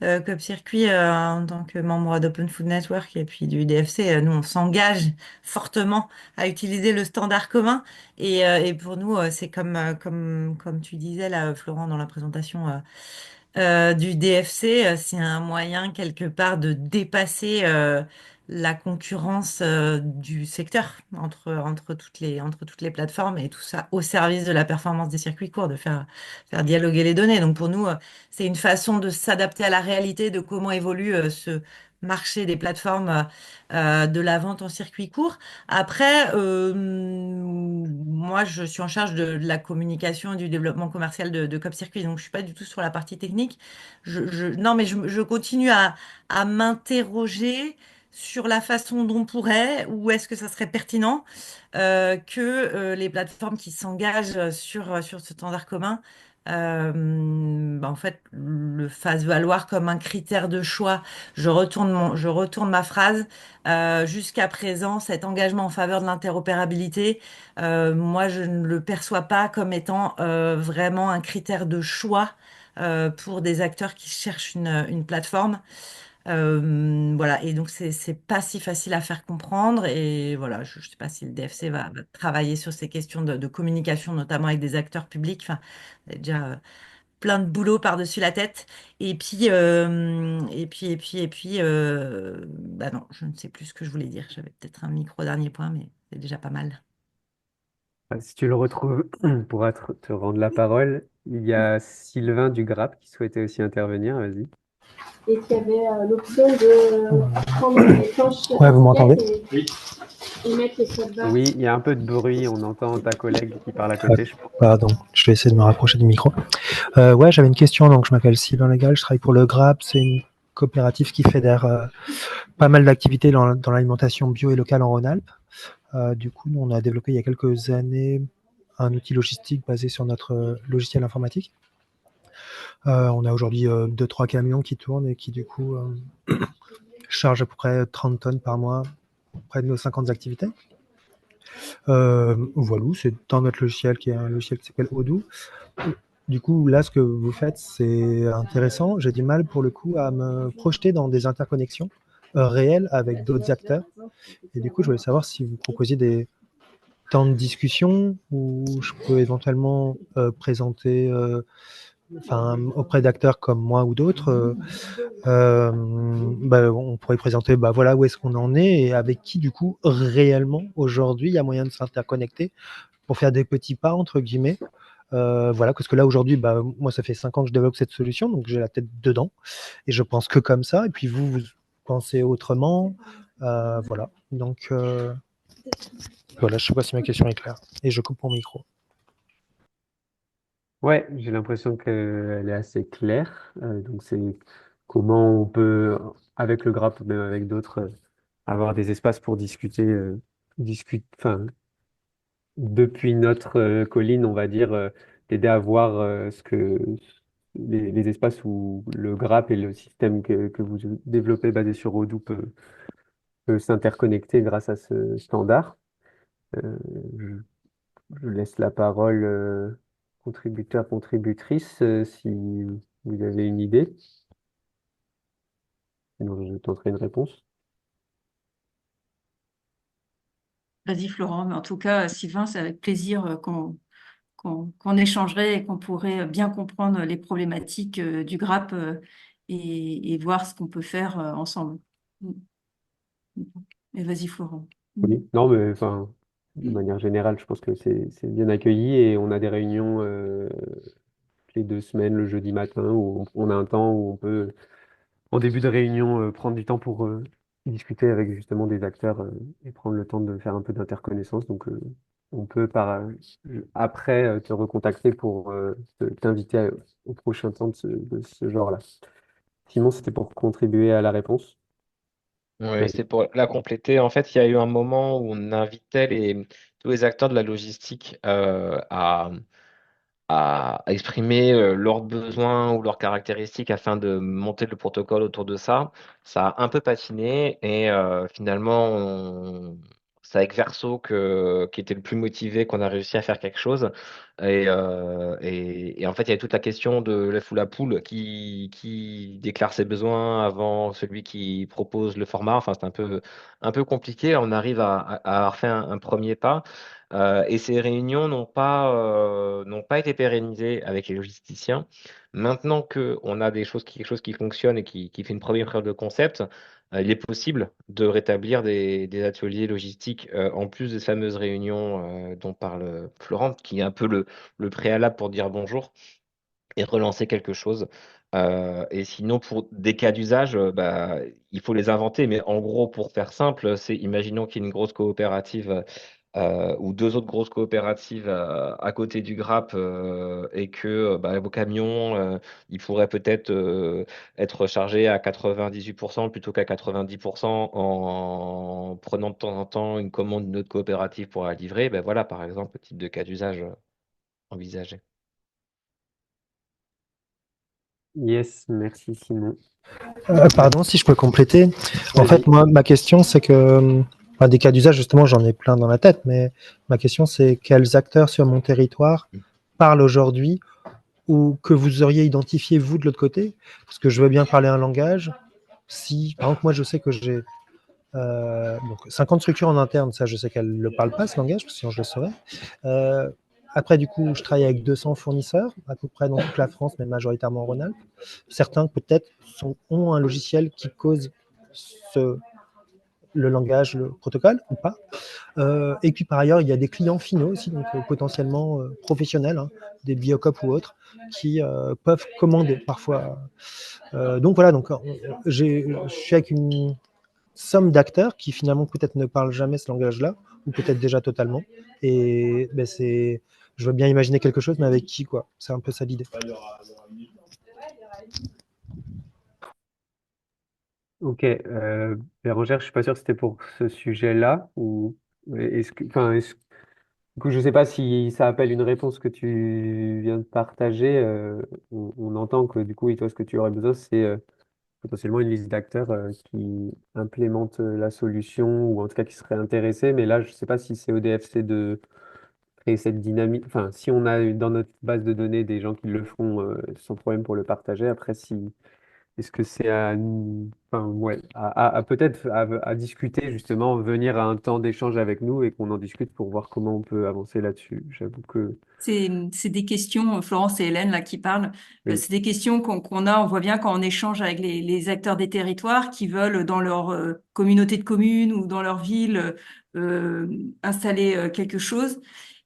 Club Circuit, en tant que membre d'Open Food Network et puis du DFC, nous, on s'engage fortement à utiliser le standard commun. Et pour nous, c'est comme tu disais là, Florent, dans la présentation, du DFC, c'est un moyen quelque part de dépasser la concurrence du secteur entre toutes les plateformes et tout ça au service de la performance des circuits courts, de faire dialoguer les données. Donc pour nous, c'est une façon de s'adapter à la réalité de comment évolue ce marché des plateformes de la vente en circuit court. Après, moi, je suis en charge de la communication et du développement commercial de Cop Circuit, donc je suis pas du tout sur la partie technique. Non, mais je continue à m'interroger sur la façon dont on pourrait, ou est-ce que ça serait pertinent que les plateformes qui s'engagent sur ce standard commun, en fait, le fassent valoir comme un critère de choix. Je retourne ma phrase. Jusqu'à présent, cet engagement en faveur de l'interopérabilité, moi, je ne le perçois pas comme étant vraiment un critère de choix pour des acteurs qui cherchent une plateforme. Voilà, et donc c'est pas si facile à faire comprendre. Et voilà, je ne sais pas si le DFC va travailler sur ces questions de communication, notamment avec des acteurs publics. Enfin, il y a déjà plein de boulot par-dessus la tête. Non, je ne sais plus ce que je voulais dire. J'avais peut-être un micro dernier point, mais c'est déjà pas mal. Si tu le retrouves, pourra te rendre la parole. Il y a Sylvain Dugrappe qui souhaitait aussi intervenir, vas-y. Et qu'il y avait l'option de prendre les planches Ouais, vous m'entendez? et mettre les codes barres. Oui, il y a un peu de bruit, on entend ta collègue qui parle à côté, je pense. Pardon, je vais essayer de me rapprocher du micro. Ouais, j'avais une question. Donc, je m'appelle Sylvain Légal, je travaille pour le GRAP. C'est une coopérative qui fédère pas mal d'activités dans l'alimentation bio et locale en Rhône-Alpes. Du coup, nous, on a développé il y a quelques années un outil logistique basé sur notre logiciel informatique. On a aujourd'hui 2-3 camions qui tournent et qui, du coup, chargent à peu près 30 tonnes par mois, près de nos 50 activités. Voilà, c'est dans notre logiciel qui est un logiciel qui s'appelle Odoo. Du coup, là, ce que vous faites, c'est intéressant. J'ai du mal, pour le coup, à me projeter dans des interconnexions réelles avec d'autres acteurs. Et du coup, je voulais savoir si vous proposiez des temps de discussion où je peux éventuellement présenter auprès d'acteurs comme moi ou d'autres. On pourrait présenter voilà où est-ce qu'on en est et avec qui, du coup, réellement, aujourd'hui, il y a moyen de s'interconnecter pour faire des petits pas, entre guillemets. Voilà, parce que là, aujourd'hui, moi, ça fait 5 ans que je développe cette solution, donc j'ai la tête dedans. Et je pense que comme ça. Et puis vous pensez autrement. Voilà. Donc, voilà, je sais pas si ma question est claire. Et je coupe mon micro. Ouais, j'ai l'impression qu'elle est assez claire. Donc, c'est comment on peut, avec le GRAP, même avec d'autres, avoir des espaces pour discuter, enfin, depuis notre colline, on va dire, t'aider à voir les espaces où le GRAP et le système que vous développez basé sur Odoo peut s'interconnecter grâce à ce standard. Euh, je, je laisse la parole contributeur, contributrice, si vous avez une idée. Sinon, je tenterai une réponse. Vas-y, Florent. Mais en tout cas, Sylvain, c'est avec plaisir qu'on échangerait et qu'on pourrait bien comprendre les problématiques du GRAP et voir ce qu'on peut faire ensemble. Et vas-y, Florent. Oui. Non, mais enfin, de manière générale, je pense que c'est bien accueilli et on a des réunions les 2 semaines, le jeudi matin, où on a un temps où on peut, en début de réunion, prendre du temps pour discuter avec justement des acteurs et prendre le temps de faire un peu d'interconnaissance. Donc, on peut après te recontacter pour t'inviter au prochain temps de ce genre-là. Simon, c'était pour contribuer à la réponse. Oui, Vas-y. c'est pour la compléter. En fait, il y a eu un moment où on invitait tous les acteurs de la logistique à exprimer leurs besoins ou leurs caractéristiques afin de monter le protocole autour de ça. Ça a un peu patiné et finalement, c'est avec Verso qui était le plus motivé qu'on a réussi à faire quelque chose. Et en fait, il y avait toute la question de l'œuf ou la poule qui déclare ses besoins avant celui qui propose le format. Enfin, c'est un peu compliqué. On arrive à avoir fait un premier pas. Et ces réunions n'ont pas été pérennisées avec les logisticiens. Maintenant qu'on a quelque chose qui fonctionne et qui fait une première preuve de concept, il est possible de rétablir des ateliers logistiques en plus des fameuses réunions dont parle Florent, qui est un peu le préalable pour dire bonjour et relancer quelque chose. Et sinon, pour des cas d'usage, bah, il faut les inventer. Mais en gros, pour faire simple, c'est imaginons qu'il y ait une grosse coopérative ou deux autres grosses coopératives à côté du Grappe et que bah, vos camions, ils pourraient peut-être être chargés à 98% plutôt qu'à 90% en prenant de temps en temps une commande d'une autre coopérative pour la livrer. Ben voilà, par exemple, le type de cas d'usage envisagé. Yes, merci Simon. Pardon, si je peux compléter. En Vas-y. fait, moi, ma question, c'est que, enfin, des cas d'usage, justement, j'en ai plein dans la tête, mais ma question, c'est quels acteurs sur mon territoire parlent aujourd'hui ou que vous auriez identifié, vous, de l'autre côté? Parce que je veux bien parler un langage. Si, par exemple, moi, je sais que j'ai donc 50 structures en interne, ça, je sais qu'elles ne le parlent pas, ce langage, parce que sinon je le saurais. Euh, Après, du coup, je travaille avec 200 fournisseurs, à peu près dans toute la France, mais majoritairement en Rhône-Alpes. Certains, peut-être, ont un logiciel qui cause le langage, le protocole, ou pas. Et puis, par ailleurs, il y a des clients finaux aussi, donc potentiellement professionnels, hein, des Biocop ou autres, qui peuvent commander parfois. Donc voilà, donc je suis avec une somme d'acteurs qui finalement peut-être ne parlent jamais ce langage-là, ou peut-être déjà totalement. Et ben, je veux bien imaginer quelque chose, mais avec qui, quoi. C'est un peu ça l'idée. Ok, Bérangère, je suis pas sûr que c'était pour ce sujet-là ou du coup, je sais pas si ça appelle une réponse que tu viens de partager. On entend que du coup, et toi, ce que tu aurais besoin, c'est potentiellement une liste d'acteurs qui implémentent la solution ou en tout cas qui seraient intéressés. Mais là, je sais pas si c'est au DFC de créer cette dynamique. Enfin, si on a dans notre base de données des gens qui le font sans problème pour le partager. Après, si est-ce que c'est à, enfin, ouais, peut-être à discuter justement, venir à un temps d'échange avec nous et qu'on en discute pour voir comment on peut avancer là-dessus. J'avoue que C'est des questions, Florence et Hélène là qui parlent, oui. c'est des questions qu'on a, on voit bien quand on échange avec les acteurs des territoires qui veulent dans leur communauté de communes ou dans leur ville euh, installer quelque chose.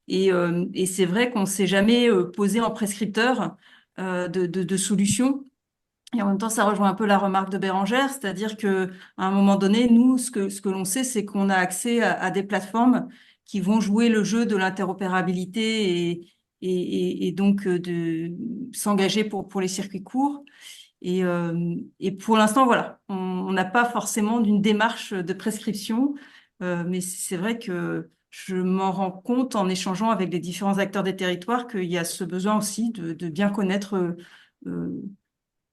Et c'est vrai qu'on s'est jamais posé en prescripteur de solutions. Et en même temps, ça rejoint un peu la remarque de Bérangère, c'est-à-dire que à un moment donné, nous, ce que l'on sait, c'est qu'on a accès à des plateformes qui vont jouer le jeu de l'interopérabilité et donc de s'engager pour les circuits courts. Et pour l'instant, voilà, on n'a pas forcément d'une démarche de prescription, mais c'est vrai que je m'en rends compte en échangeant avec les différents acteurs des territoires qu'il y a ce besoin aussi de bien connaître euh,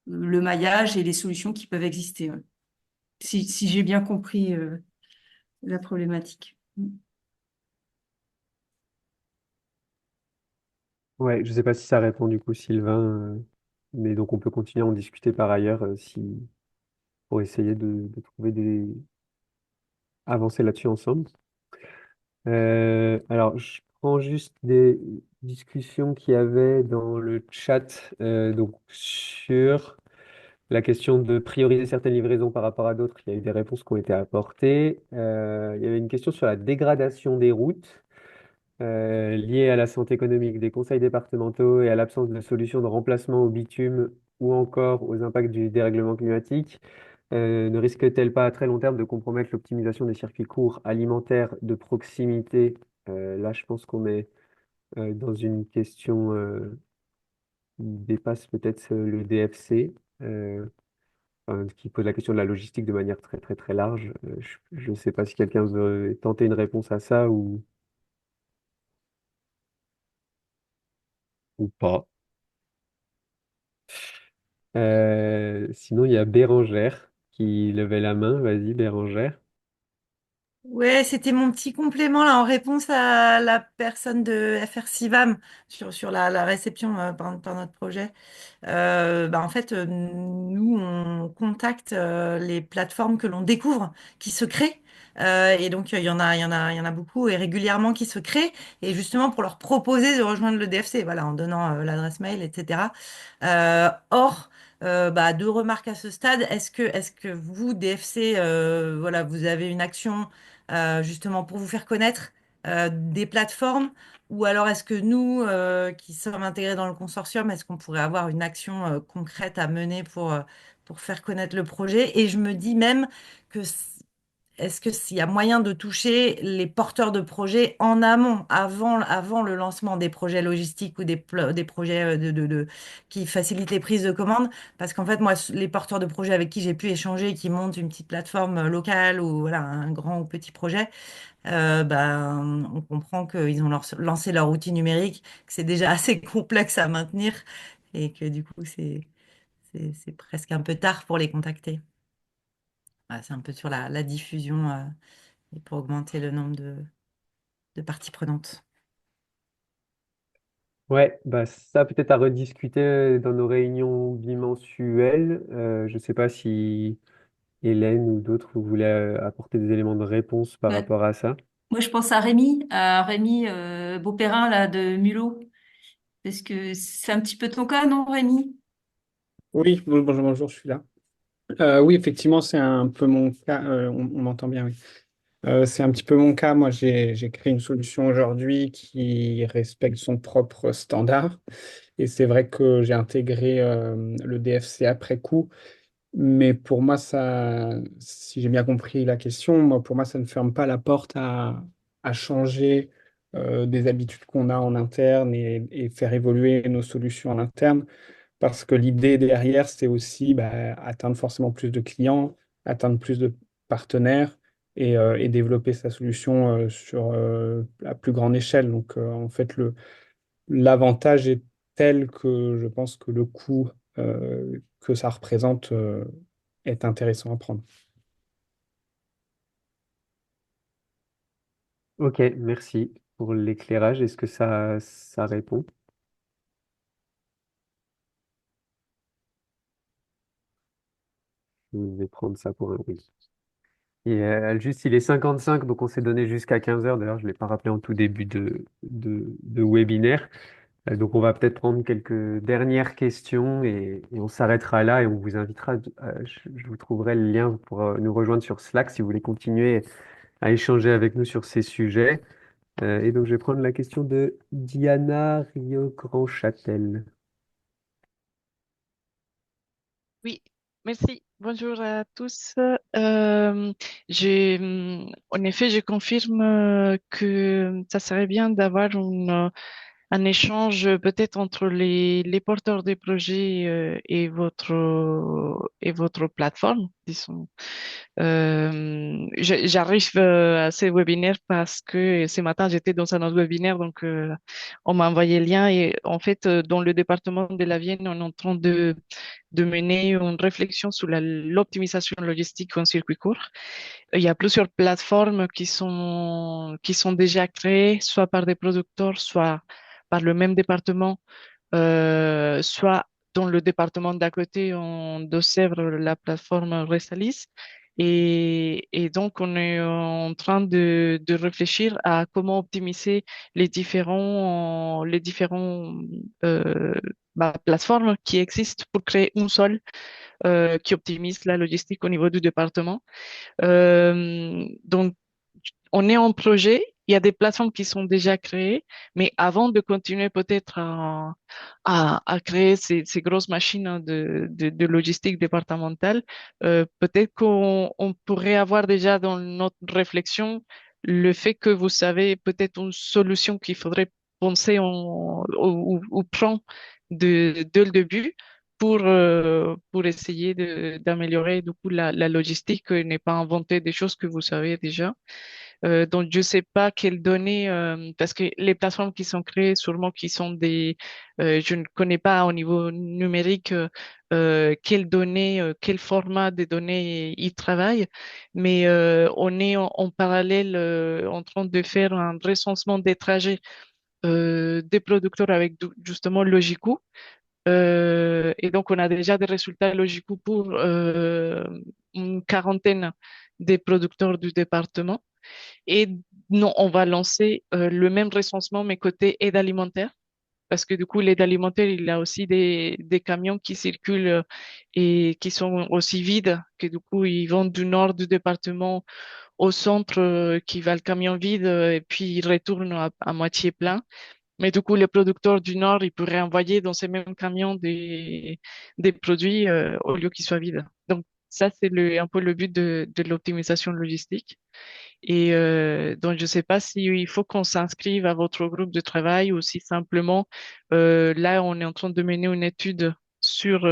le maillage et les solutions qui peuvent exister. Ouais. Si j'ai bien compris la problématique. Ouais, je sais pas si ça répond du coup, Sylvain, mais donc on peut continuer à en discuter par ailleurs pour essayer de trouver avancer là-dessus ensemble. Alors, je prends juste des discussions qu'il y avait dans le chat, donc sur la question de prioriser certaines livraisons par rapport à d'autres. Il y a eu des réponses qui ont été apportées. Il y avait une question sur la dégradation des routes. liées à la santé économique des conseils départementaux et à l'absence de solutions de remplacement au bitume ou encore aux impacts du dérèglement climatique, ne risque-t-elle pas à très long terme de compromettre l'optimisation des circuits courts alimentaires de proximité? Là, je pense qu'on est dans une question qui dépasse peut-être le DFC, enfin, qui pose la question de la logistique de manière très très très large. Je ne sais pas si quelqu'un veut tenter une réponse à ça ou pas. Sinon, il y a Bérangère qui levait la main. Vas-y, Bérangère. Ouais, c'était mon petit complément là en réponse à la personne de FR Civam sur la réception par notre projet. En fait, nous, on contacte les plateformes que l'on découvre, qui se créent. Et donc, il y en a beaucoup et régulièrement qui se créent. Et justement, pour leur proposer de rejoindre le DFC, voilà, en donnant l'adresse mail, etc. Or, deux remarques à ce stade. Est-ce que vous, DFC, voilà, vous avez une action justement pour vous faire connaître des plateformes? Ou alors est-ce que nous, qui sommes intégrés dans le consortium, est-ce qu'on pourrait avoir une action concrète à mener pour faire connaître le projet? Et je me dis même que est-ce que s'il y a moyen de toucher les porteurs de projets en amont, avant le lancement des projets logistiques ou des projets qui facilitent les prises de commandes? Parce qu'en fait, moi, les porteurs de projets avec qui j'ai pu échanger, qui montent une petite plateforme locale ou voilà, un grand ou petit projet, on comprend qu'ils ont lancé leur outil numérique, que c'est déjà assez complexe à maintenir et que du coup, c'est presque un peu tard pour les contacter. Voilà, c'est un peu sur la diffusion et pour augmenter le nombre de parties prenantes. Ouais, bah ça peut-être à rediscuter dans nos réunions bimensuelles. Je ne sais pas si Hélène ou d'autres vous voulez apporter des éléments de réponse par Ouais. rapport à ça. Moi, je pense à Rémi Beauperrin là, de Mulot, parce que c'est un petit peu ton cas, non, Rémi? Oui, bonjour, bonjour, je suis là. Oui, effectivement, c'est un peu mon cas. On m'entend bien, oui. C'est un petit peu mon cas. Moi, j'ai créé une solution aujourd'hui qui respecte son propre standard. Et c'est vrai que j'ai intégré le DFC après coup. Mais pour moi, ça, si j'ai bien compris la question, moi, pour moi, ça ne ferme pas la porte à changer des habitudes qu'on a en interne et faire évoluer nos solutions en interne. Parce que l'idée derrière, c'est aussi atteindre forcément plus de clients, atteindre plus de partenaires et développer sa solution sur la plus grande échelle. Donc, en fait, l'avantage est tel que je pense que le coût que ça représente est intéressant à prendre. Ok, merci pour l'éclairage. Est-ce que ça répond? Je vais prendre ça pour un oui. Et juste, il est 55, donc on s'est donné jusqu'à 15 heures. D'ailleurs, je ne l'ai pas rappelé en tout début de webinaire. Donc, on va peut-être prendre quelques dernières questions et on s'arrêtera là et on vous invitera. Je vous trouverai le lien pour nous rejoindre sur Slack si vous voulez continuer à échanger avec nous sur ces sujets. Et donc, je vais prendre la question de Diana Rio-Grand-Châtel. Oui, merci. Bonjour à tous. En effet, je confirme que ça serait bien d'avoir un échange peut-être entre les porteurs des projets et votre plateforme, disons. J'arrive à ces webinaires parce que ce matin, j'étais dans un autre webinaire, donc on m'a envoyé le lien et en fait, dans le département de la Vienne, on est en train de mener une réflexion sur l'optimisation logistique en circuit court. Il y a plusieurs plateformes qui sont déjà créées, soit par des producteurs, soit par le même département, soit dans le département d'à côté, en Deux-Sèvres, la plateforme Ressalis. Et donc, on est en train de réfléchir à comment optimiser les différents plateformes qui existent pour créer une seule qui optimise la logistique au niveau du département. Donc, on est en projet il y a des plateformes qui sont déjà créées, mais avant de continuer peut-être à créer ces grosses machines hein, de logistique départementale, peut-être qu'on pourrait avoir déjà dans notre réflexion le fait que vous savez peut-être une solution qu'il faudrait penser ou prendre dès le début pour essayer d'améliorer du coup la logistique et ne pas inventer des choses que vous savez déjà. Donc, je sais pas quelles données, parce que les plateformes qui sont créées, sûrement qui sont je ne connais pas au niveau numérique quelles données, quel format de données ils travaillent, mais on est en parallèle en train de faire un recensement des trajets des producteurs avec justement Logico. Et donc, on a déjà des résultats Logico pour une quarantaine des producteurs du département. Et non, on va lancer le même recensement, mais côté aide alimentaire, parce que du coup, l'aide alimentaire, il y a aussi des camions qui circulent et qui sont aussi vides, que du coup, ils vont du nord du département au centre, qui va le camion vide, et puis ils retournent à moitié plein. Mais du coup, les producteurs du nord, ils pourraient envoyer dans ces mêmes camions des produits au lieu qu'ils soient vides. Donc, ça, c'est un peu le but de l'optimisation logistique. Et donc, je ne sais pas s'il faut qu'on s'inscrive à votre groupe de travail ou si simplement, là, on est en train de mener une étude sur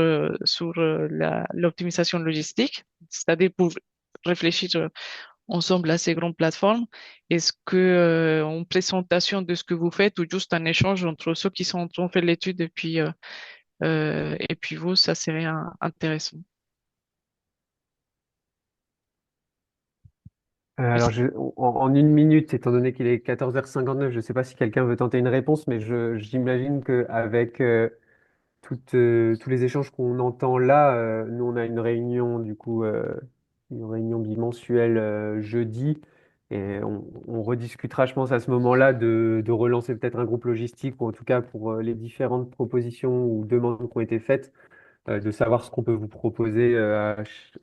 l'optimisation logistique, c'est-à-dire pour réfléchir ensemble à ces grandes plateformes. Est-ce que, en présentation de ce que vous faites ou juste un échange entre ceux qui sont en train de faire l'étude et puis vous, ça serait intéressant. Alors, en une minute, étant donné qu'il est 14h59, je ne sais pas si quelqu'un veut tenter une réponse, mais j'imagine qu'avec tous les échanges qu'on entend là, nous, on a une réunion, du coup, une réunion bimensuelle jeudi, et on rediscutera, je pense, à ce moment-là de relancer peut-être un groupe logistique, ou en tout cas pour les différentes propositions ou demandes qui ont été faites, de savoir ce qu'on peut vous proposer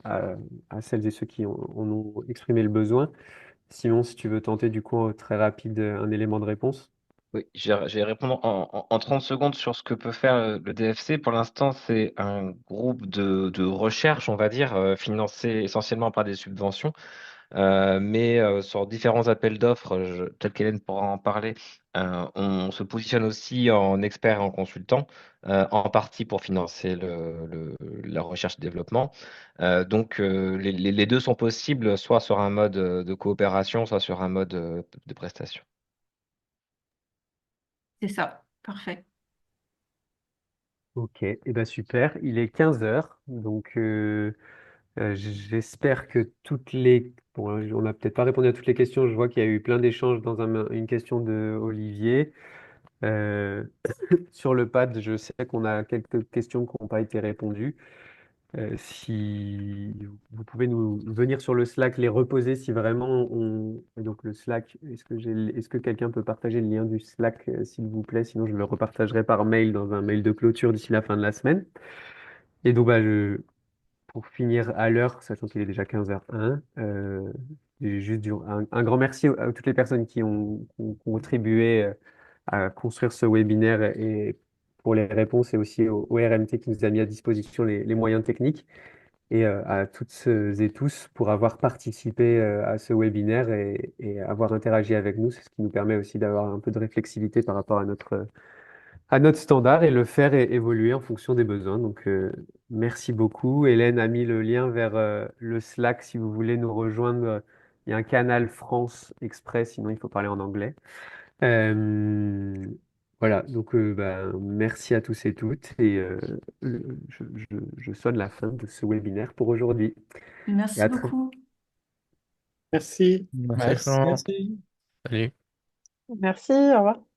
à celles et ceux qui en ont exprimé le besoin. Simon, si tu veux tenter du coup très rapide un élément de réponse. Oui, je vais répondre en 30 secondes sur ce que peut faire le DFC. Pour l'instant, c'est un groupe de recherche, on va dire, financé essentiellement par des subventions. Mais sur différents appels d'offres, peut-être qu'Hélène pourra en parler, on se positionne aussi en expert et en consultant, en partie pour financer la recherche et développement. Donc les deux sont possibles, soit sur un mode de coopération, soit sur un mode de prestation. C'est ça, parfait. Ok, et ben super. Il est 15 heures, donc j'espère que toutes les... Bon, on n'a peut-être pas répondu à toutes les questions. Je vois qu'il y a eu plein d'échanges dans une question de Olivier. Euh, sur le pad, je sais qu'on a quelques questions qui n'ont pas été répondues. Si vous pouvez nous venir sur le Slack, les reposer si vraiment on... Et donc le Slack, est-ce que quelqu'un peut partager le lien du Slack, s'il vous plaît? Sinon, je le repartagerai par mail dans un mail de clôture d'ici la fin de la semaine. Et donc, bah, pour finir à l'heure, sachant qu'il est déjà 15h01, j'ai juste un grand merci à toutes les personnes qui ont contribué à construire ce webinaire et pour les réponses et aussi au RMT qui nous a mis à disposition les moyens techniques et à toutes et tous pour avoir participé à ce webinaire et avoir interagi avec nous. C'est ce qui nous permet aussi d'avoir un peu de réflexivité par rapport à notre standard et le faire évoluer en fonction des besoins. Donc, merci beaucoup. Hélène a mis le lien vers le Slack si vous voulez nous rejoindre. Il y a un canal France Express, sinon il faut parler en anglais. Euh, voilà, donc bah, merci à tous et toutes et je sonne la fin de ce webinaire pour aujourd'hui. Et Merci à très beaucoup. Merci. Merci, Merci. Florent. Salut. Merci, au revoir.